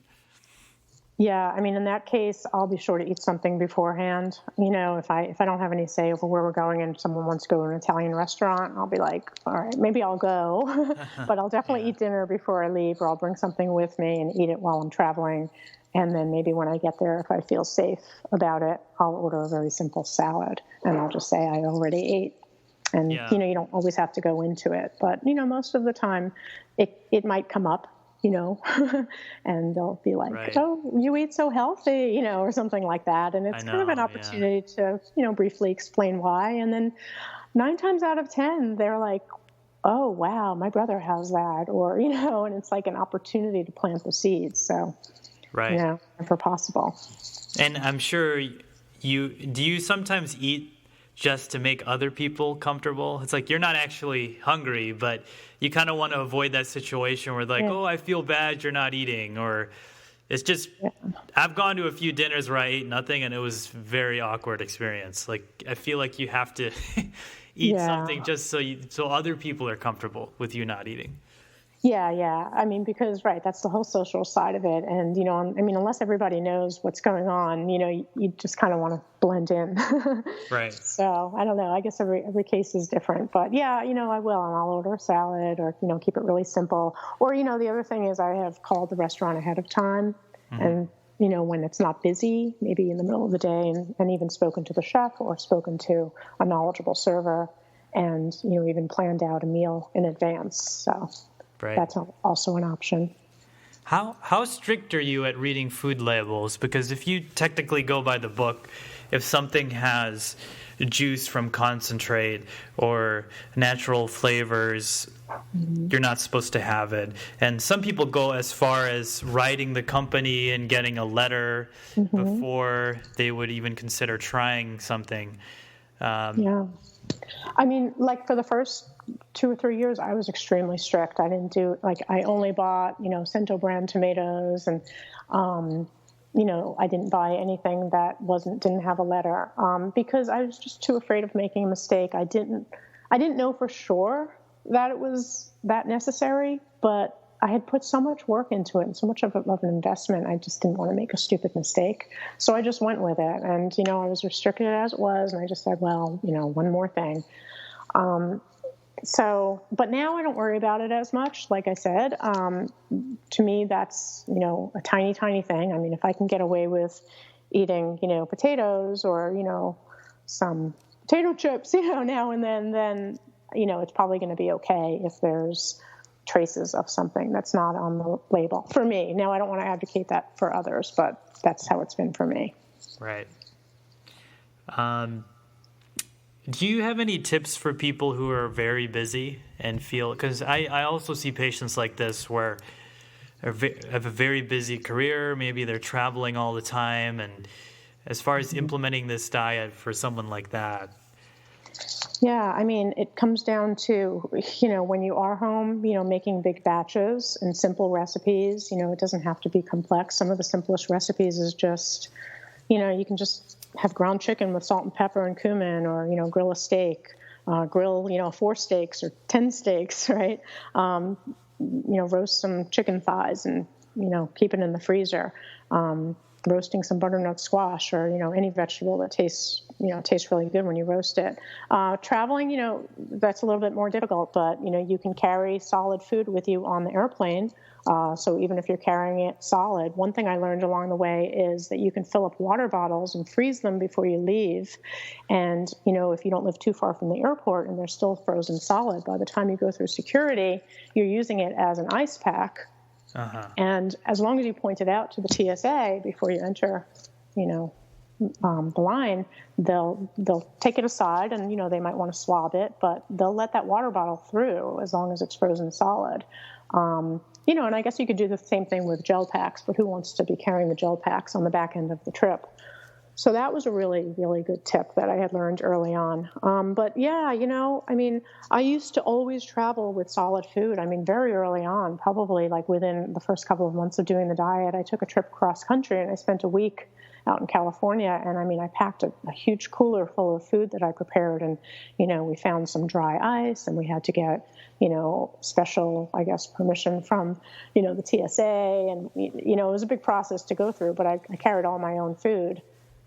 Yeah, I mean, in that case, I'll be sure to eat something beforehand. If I don't have any say over where we're going and someone wants to go to an Italian restaurant, I'll be like, all right, maybe I'll go, but I'll definitely eat dinner before I leave, or I'll bring something with me and eat it while I'm traveling. And then maybe when I get there, if I feel safe about it, I'll order a very simple salad, and I'll just say I already ate. And, you don't always have to go into it. But, most of the time it might come up, and they'll be like, oh, you eat so healthy, or something like that. And it's kind of an opportunity to, briefly explain why. And then 9 times out of 10, they're like, oh, wow, my brother has that. Or, and it's like an opportunity to plant the seeds. So, if possible. And I'm sure do you sometimes eat just to make other people comfortable? It's like you're not actually hungry, but you kind of want to avoid that situation where oh, I feel bad you're not eating, or it's just I've gone to a few dinners where I ate nothing and it was a very awkward experience. Like I feel like you have to eat something just so other people are comfortable with you not eating. Yeah. I mean, because, that's the whole social side of it. And, unless everybody knows what's going on, you just kind of want to blend in. Right. So I don't know. I guess every case is different. But, I will. And I'll order a salad or, keep it really simple. Or, the other thing is I have called the restaurant ahead of time. And, when it's not busy, maybe in the middle of the day, and even spoken to the chef or spoken to a knowledgeable server and, even planned out a meal in advance. So. Right. That's also an option. How strict are you at reading food labels? Because if you technically go by the book, if something has juice from concentrate or natural flavors, you're not supposed to have it. And some people go as far as writing the company and getting a letter before they would even consider trying something. I mean, like for the first 2 or 3 years, I was extremely strict. I didn't do I only bought, Cento brand tomatoes, and, I didn't buy anything that didn't have a letter, because I was just too afraid of making a mistake. I didn't know for sure that it was that necessary, but I had put so much work into it and so much of an investment. I just didn't want to make a stupid mistake. So I just went with it. And, I was restricted as it was. And I just said, well, one more thing. But now I don't worry about it as much. Like I said, to me, that's, a tiny, tiny thing. I mean, if I can get away with eating, potatoes or, some potato chips, now and then, it's probably going to be okay if there's traces of something that's not on the label for me. Now, I don't want to advocate that for others, but that's how it's been for me. Right. Do you have any tips for people who are very busy and feel, because I also see patients like this where they have a very busy career, maybe they're traveling all the time, and as far as implementing this diet for someone like that? Yeah, I mean, it comes down to, when you are home, making big batches and simple recipes, it doesn't have to be complex. Some of the simplest recipes is just, you can just have ground chicken with salt and pepper and cumin, or, grill a steak, grill, 4 steaks or 10 steaks, right? Roast some chicken thighs and, keep it in the freezer. Roasting some butternut squash or, any vegetable that tastes really good when you roast it. Traveling, that's a little bit more difficult, but, you can carry solid food with you on the airplane. So even if you're carrying it solid, one thing I learned along the way is that you can fill up water bottles and freeze them before you leave. And, if you don't live too far from the airport and they're still frozen solid, by the time you go through security, you're using it as an ice pack. Uh-huh. And as long as you point it out to the TSA before you enter, the line, they'll take it aside and, they might want to swab it, but they'll let that water bottle through as long as it's frozen solid. And I guess you could do the same thing with gel packs, but who wants to be carrying the gel packs on the back end of the trip? So that was a really, really good tip that I had learned early on. But yeah, I used to always travel with solid food. I mean, very early on, probably like within the first couple of months of doing the diet, I took a trip cross country and I spent a week out in California. And I packed a huge cooler full of food that I prepared. And, we found some dry ice and we had to get, special, I guess, permission from, the TSA. And, it was a big process to go through, but I carried all my own food.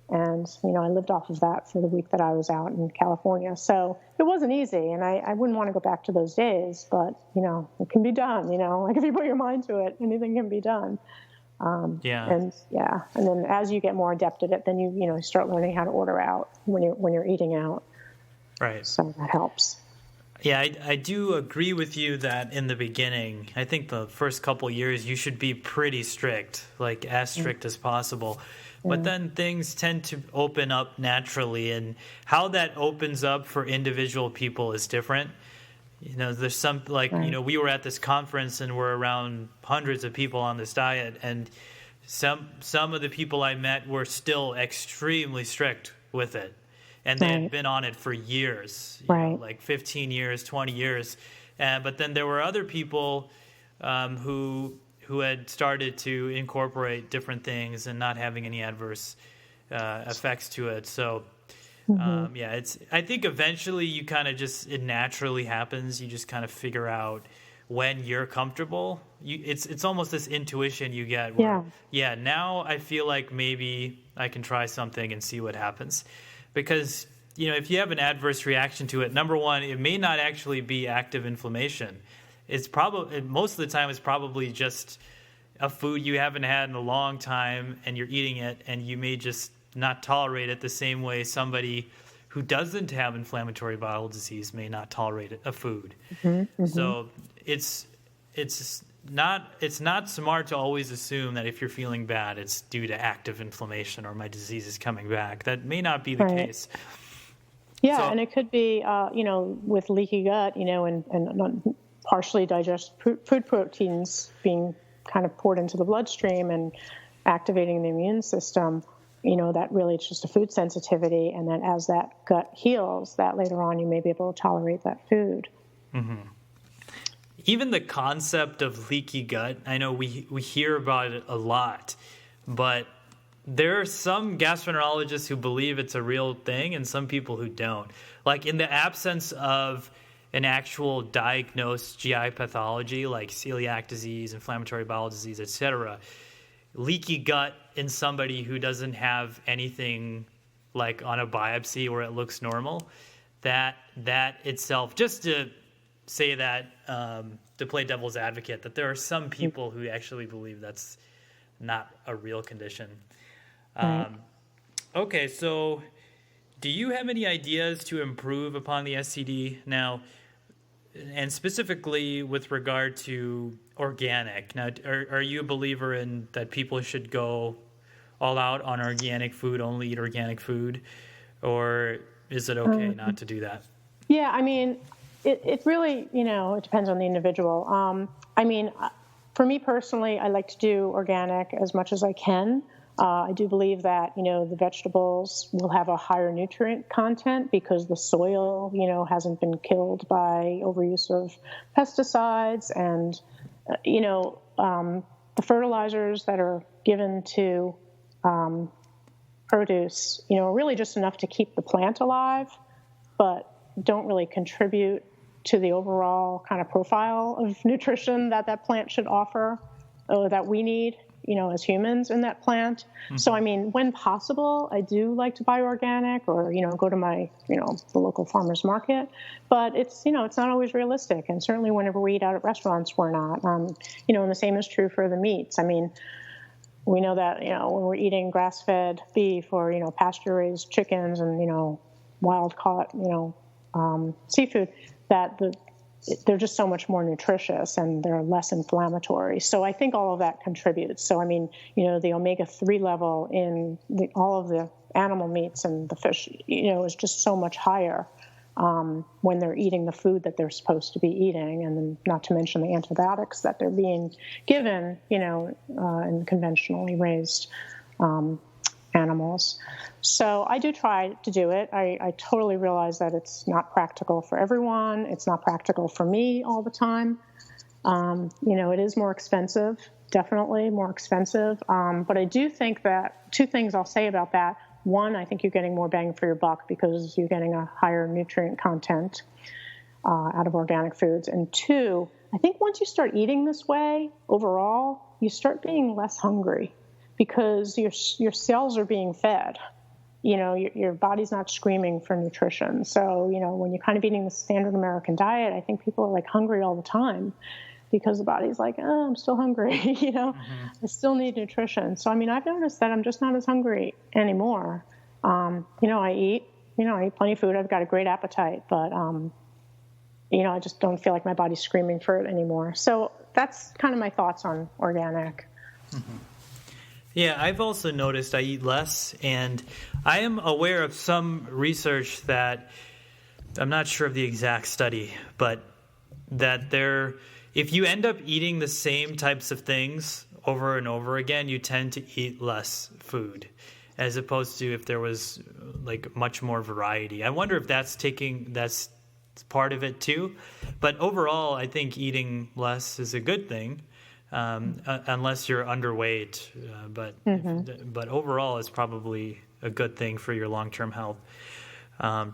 And, I lived off of that for the week that I was out in California. So it wasn't easy. And I wouldn't want to go back to those days, but, it can be done, like if you put your mind to it, anything can be done. And then as you get more adept at it, then you start learning how to order out when you're eating out. Right. So that helps. Yeah, I do agree with you that in the beginning, I think the first couple years you should be pretty strict, like as strict as possible. But then things tend to open up naturally, and how that opens up for individual people is different. There's some, we were at this conference and we're around hundreds of people on this diet, and some of the people I met were still extremely strict with it. And they had been on it for years, like 15 years, 20 years. But then there were other people who had started to incorporate different things and not having any adverse effects to it. So, I think eventually you kind of it naturally happens. You just kind of figure out when you're comfortable. It's almost this intuition you get where, now I feel like maybe I can try something and see what happens. Because, if you have an adverse reaction to it, number one, it may not actually be active inflammation. It's probably, most of the time, it's probably just a food you haven't had in a long time and you're eating it, and you may just not tolerate it the same way somebody who doesn't have inflammatory bowel disease may not tolerate a food. Mm-hmm. So it's not smart to always assume that if you're feeling bad, it's due to active inflammation or my disease is coming back. That may not be the case. Yeah, and it could be, with leaky gut, and partially digested food proteins being kind of poured into the bloodstream and activating the immune system, that really it's just a food sensitivity. And then as that gut heals, that later on you may be able to tolerate that food. Mm-hmm. Even the concept of leaky gut, I know we hear about it a lot, but there are some gastroenterologists who believe it's a real thing and some people who don't. Like in the absence of an actual diagnosed GI pathology like celiac disease, inflammatory bowel disease, etc., leaky gut in somebody who doesn't have anything like on a biopsy where it looks normal, that itself, just to say that, to play devil's advocate, that there are some people who actually believe that's not a real condition. Right. Okay, so do you have any ideas to improve upon the STD now, and specifically with regard to organic? Now, are you a believer in that people should go all out on organic food, only eat organic food, or is it okay not to do that? Yeah, I mean, it really, it depends on the individual. I mean, for me personally, I like to do organic as much as I can. I do believe that, the vegetables will have a higher nutrient content because the soil, hasn't been killed by overuse of pesticides, and, the fertilizers that are given to produce, are really just enough to keep the plant alive, but don't really contribute to the overall kind of profile of nutrition that plant should offer, or that we need, as humans in that plant. Mm-hmm. So, I mean, when possible, I do like to buy organic or, go to my, the local farmer's market. But it's, it's not always realistic. And certainly whenever we eat out at restaurants, we're not. And the same is true for the meats. I mean, we know that, when we're eating grass-fed beef or, pasture-raised chickens and, wild-caught, seafood, that they're just so much more nutritious and they're less inflammatory. So I think all of that contributes. So, I mean, the omega-3 level in all of the animal meats and the fish, is just so much higher when they're eating the food that they're supposed to be eating, and then not to mention the antibiotics that they're being given, in conventionally raised animals. So I do try to do it. I totally realize that it's not practical for everyone. It's not practical for me all the time. It is more expensive, definitely more expensive. But I do think that two things I'll say about that. One, I think you're getting more bang for your buck because you're getting a higher nutrient content out of organic foods. And two, I think once you start eating this way, overall, you start being less hungry because your cells are being fed. Your body's not screaming for nutrition. So, when you're kind of eating the standard American diet, I think people are like hungry all the time because the body's like, oh, I'm still hungry, Mm-hmm. I still need nutrition. So, I mean, I've noticed that I'm just not as hungry anymore. I eat plenty of food. I've got a great appetite, but, I just don't feel like my body's screaming for it anymore. So that's kind of my thoughts on organic. Mm-hmm. Yeah, I've also noticed I eat less, and I am aware of some research that, I'm not sure of the exact study, but that if you end up eating the same types of things over and over again, you tend to eat less food, as opposed to if there was like much more variety. I wonder if that's part of it too. But overall, I think eating less is a good thing. Unless you're underweight, but overall it's probably a good thing for your long-term health. And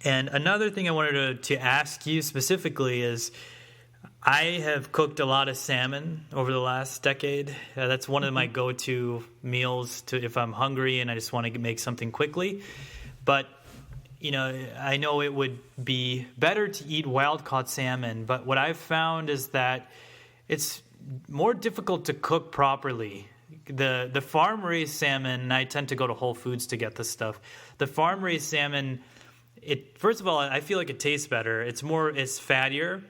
another thing I wanted to ask you specifically is, I have cooked a lot of salmon over the last decade. That's one of my go-to meals if I'm hungry and I just want to make something quickly. But I know it would be better to eat wild-caught salmon, but what I've found is that it's more difficult to cook properly. The farm-raised salmon, I tend to go to Whole Foods to get this stuff. The farm-raised salmon, first of all, I feel like it tastes better. It's fattier,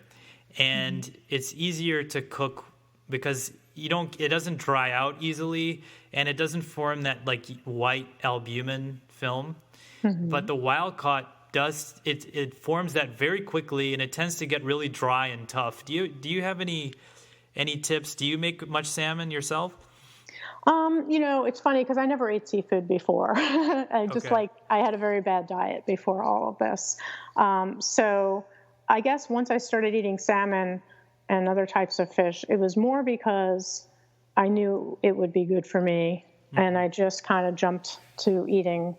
and it's easier to cook because it doesn't dry out easily, and it doesn't form that like white albumin film. Mm-hmm. But the wild-caught does. It forms that very quickly, and it tends to get really dry and tough. Do you have any tips? Do you make much salmon yourself? It's funny because I never ate seafood before. I had a very bad diet before all of this. So I guess once I started eating salmon and other types of fish, it was more because I knew it would be good for me. Mm-hmm. And I just kind of jumped to eating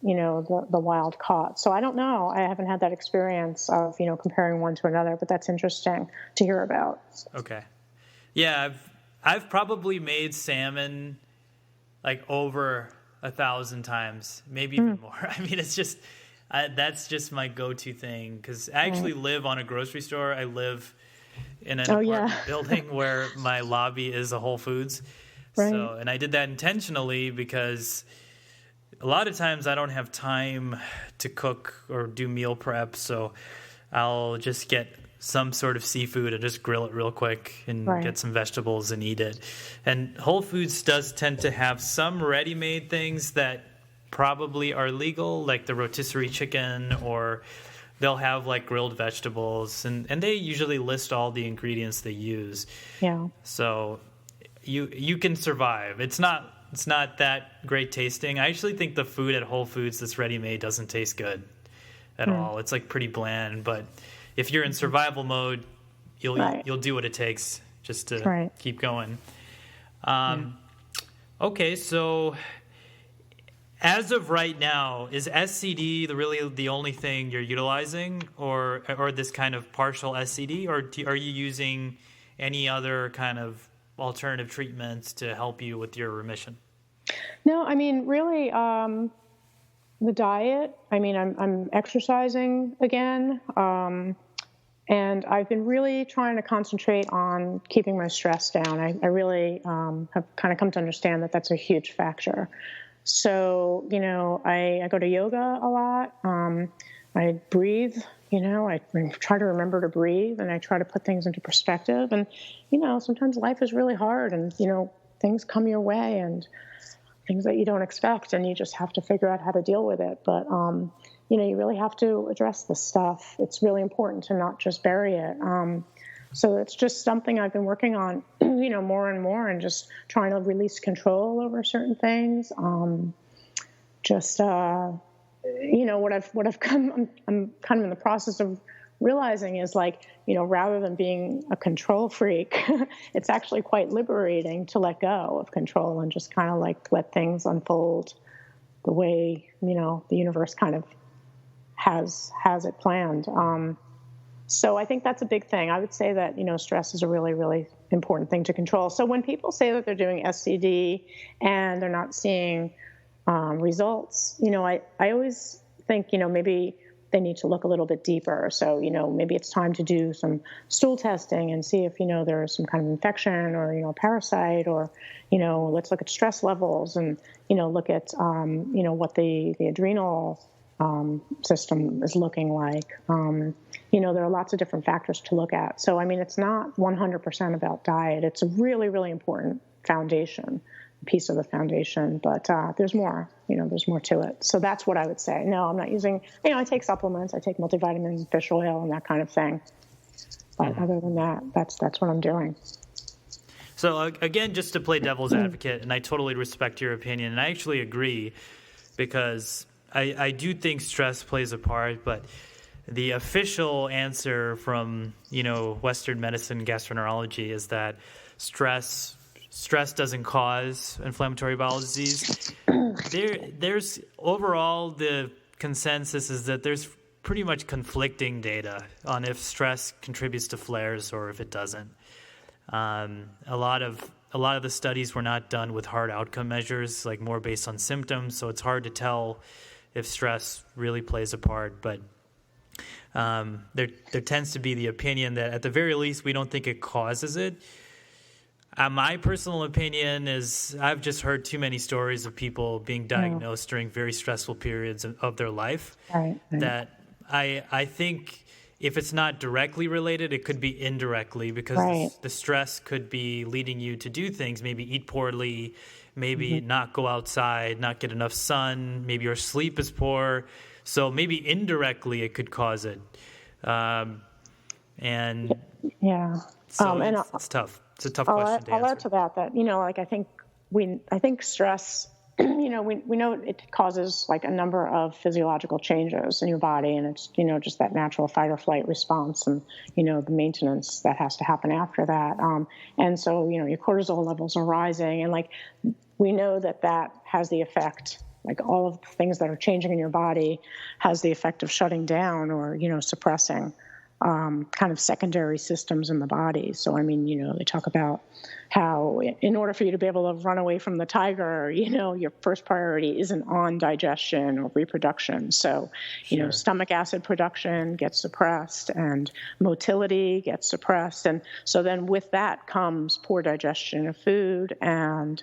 the wild caught. So I don't know. I haven't had that experience of, comparing one to another, but that's interesting to hear about. Okay. Yeah, I've probably made salmon like over 1,000 times, maybe even more. I mean, it's just, that's just my go-to thing, because I actually live on a grocery store. I live in an apartment building where my lobby is a Whole Foods. Right. So, and I did that intentionally because a lot of times I don't have time to cook or do meal prep. So I'll just get some sort of seafood and just grill it real quick and get some vegetables and eat it. And Whole Foods does tend to have some ready-made things that probably are legal, like the rotisserie chicken, or they'll have like grilled vegetables, and they usually list all the ingredients they use. Yeah. So you can survive. It's not that great tasting. I actually think the food at Whole Foods that's ready-made doesn't taste good at all. It's like pretty bland, but if you're in survival mode, you'll do what it takes just to keep going. Okay, so as of right now, is SCD really the only thing you're utilizing, or this kind of partial SCD, or are you using any other kind of alternative treatments to help you with your remission? No, I mean, really, the diet. I mean, I'm exercising again, and I've been really trying to concentrate on keeping my stress down. I really have kind of come to understand that that's a huge factor. So, I go to yoga a lot. I breathe, I try to remember to breathe, and I try to put things into perspective. And, sometimes life is really hard, and, things come your way and things that you don't expect, and you just have to figure out how to deal with it. But, you really have to address this stuff. It's really important to not just bury it. So it's just something I've been working on, more and more, and just trying to release control over certain things. I'm kind of in the process of realizing is like, rather than being a control freak, it's actually quite liberating to let go of control and just kind of like let things unfold the way, the universe kind of has it planned. So I think that's a big thing. I would say that, stress is a really, really important thing to control. So when people say that they're doing SCD and they're not seeing results, I always think, maybe they need to look a little bit deeper. So, maybe it's time to do some stool testing and see if, there's some kind of infection or, parasite, or, let's look at stress levels and, look at, what the adrenal system is looking like. There are lots of different factors to look at. So, I mean, it's not 100% about diet. It's a really, really important piece of the foundation, but there's more, there's more to it. So that's what I would say. No, I'm not using, I take supplements, I take multivitamins, fish oil, and that kind of thing. But other than that, that's what I'm doing. So again, just to play devil's advocate, and I totally respect your opinion, and I actually agree, because I do think stress plays a part, but the official answer from, Western medicine, gastroenterology, is that stress doesn't cause inflammatory bowel disease. There's overall, the consensus is that there's pretty much conflicting data on if stress contributes to flares or if it doesn't. A lot of the studies were not done with hard outcome measures, like more based on symptoms. So it's hard to tell if stress really plays a part. But there tends to be the opinion that at the very least we don't think it causes it. My personal opinion is I've just heard too many stories of people being diagnosed during very stressful periods of their life, that I think if it's not directly related, it could be indirectly, because the stress could be leading you to do things, maybe eat poorly, maybe not go outside, not get enough sun, maybe your sleep is poor. So maybe indirectly it could cause it. It's tough. It's a tough question to answer. I'll add to that, I think stress, we know it causes like a number of physiological changes in your body, and it's, just that natural fight or flight response and, the maintenance that has to happen after that. And so, your cortisol levels are rising, and like, we know that has the effect like all of the things that are changing in your body has the effect of shutting down or, suppressing kind of secondary systems in the body. So, they talk about how in order for you to be able to run away from the tiger, your first priority isn't on digestion or reproduction. So, Sure. Stomach acid production gets suppressed and motility gets suppressed. And so then with that comes poor digestion of food and,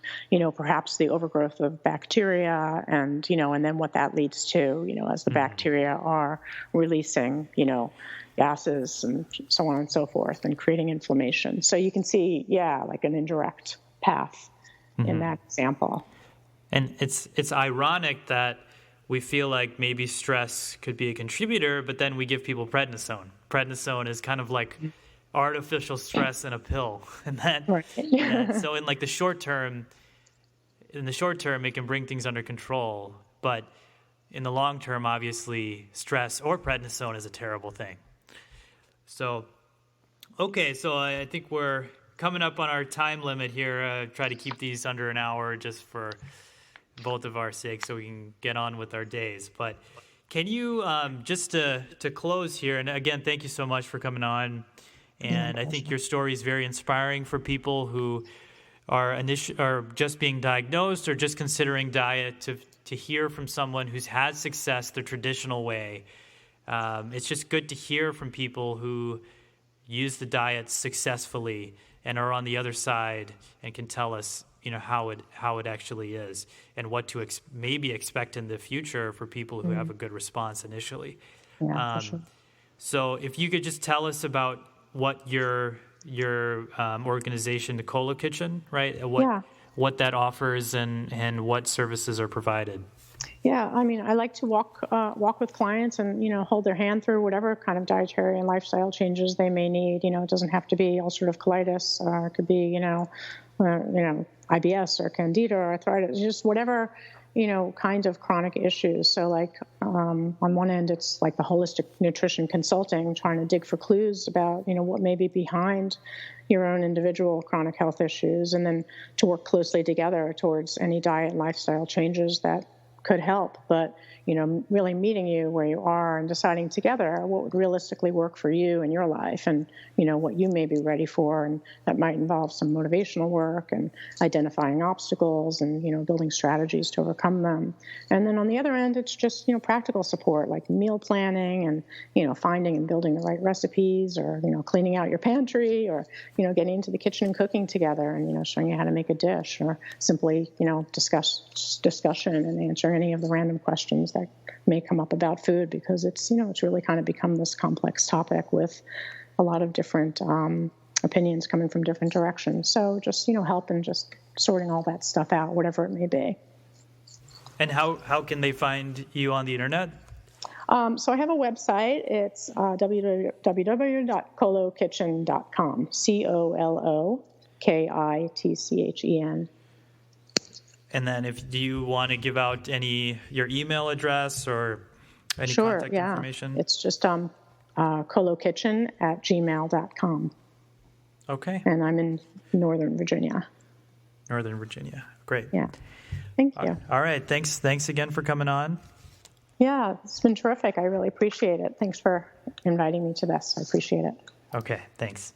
perhaps the overgrowth of bacteria and then what that leads to, as the bacteria are releasing, gases and so on and so forth and creating inflammation. So you can see, like an indirect path in that example. And it's ironic that we feel like maybe stress could be a contributor, but then we give people prednisone. Prednisone is kind of like artificial stress in a pill. And that, so in like the short term, it can bring things under control. But in the long term, obviously, stress or prednisone is a terrible thing. So, okay, so I think we're coming up on our time limit here. Try to keep these under an hour just for both of our sake so we can get on with our days. But can you, just to close here, and again, thank you so much for coming on. And I think your story is very inspiring for people who are just being diagnosed or just considering diet to hear from someone who's had success the traditional way. It's just good to hear from people who use the diet successfully and are on the other side and can tell us, how it actually is and what to maybe expect in the future for people who have a good response initially. Yeah, for sure. So if you could just tell us about what your organization, the Colo Kitchen, right? What that offers and what services are provided. Yeah, I like to walk with clients and, hold their hand through whatever kind of dietary and lifestyle changes they may need. It doesn't have to be ulcerative colitis. It could be, IBS or candida or arthritis, just whatever, kind of chronic issues. So like on one end, it's like the holistic nutrition consulting, trying to dig for clues about, what may be behind your own individual chronic health issues, and then to work closely together towards any diet and lifestyle changes that could help. But, really meeting you where you are and deciding together what would realistically work for you in your life and, what you may be ready for. And that might involve some motivational work and identifying obstacles and, building strategies to overcome them. And then on the other end, it's just, practical support like meal planning and, finding and building the right recipes or, cleaning out your pantry or, getting into the kitchen and cooking together and, showing you how to make a dish or simply, discussion and answering any of the random questions that may come up about food because it's really kind of become this complex topic with a lot of different opinions coming from different directions. So just, help in just sorting all that stuff out, whatever it may be. And how can they find you on the internet? So I have a website. It's www.colokitchen.com, COLOKITCHEN. And then do you want to give out your email address or any contact information? It's just colokitchen@gmail.com. Okay. And I'm in Northern Virginia. Northern Virginia. Great. Yeah. Thank you. All right. Thanks again for coming on. Yeah, it's been terrific. I really appreciate it. Thanks for inviting me to this. I appreciate it. Okay. Thanks.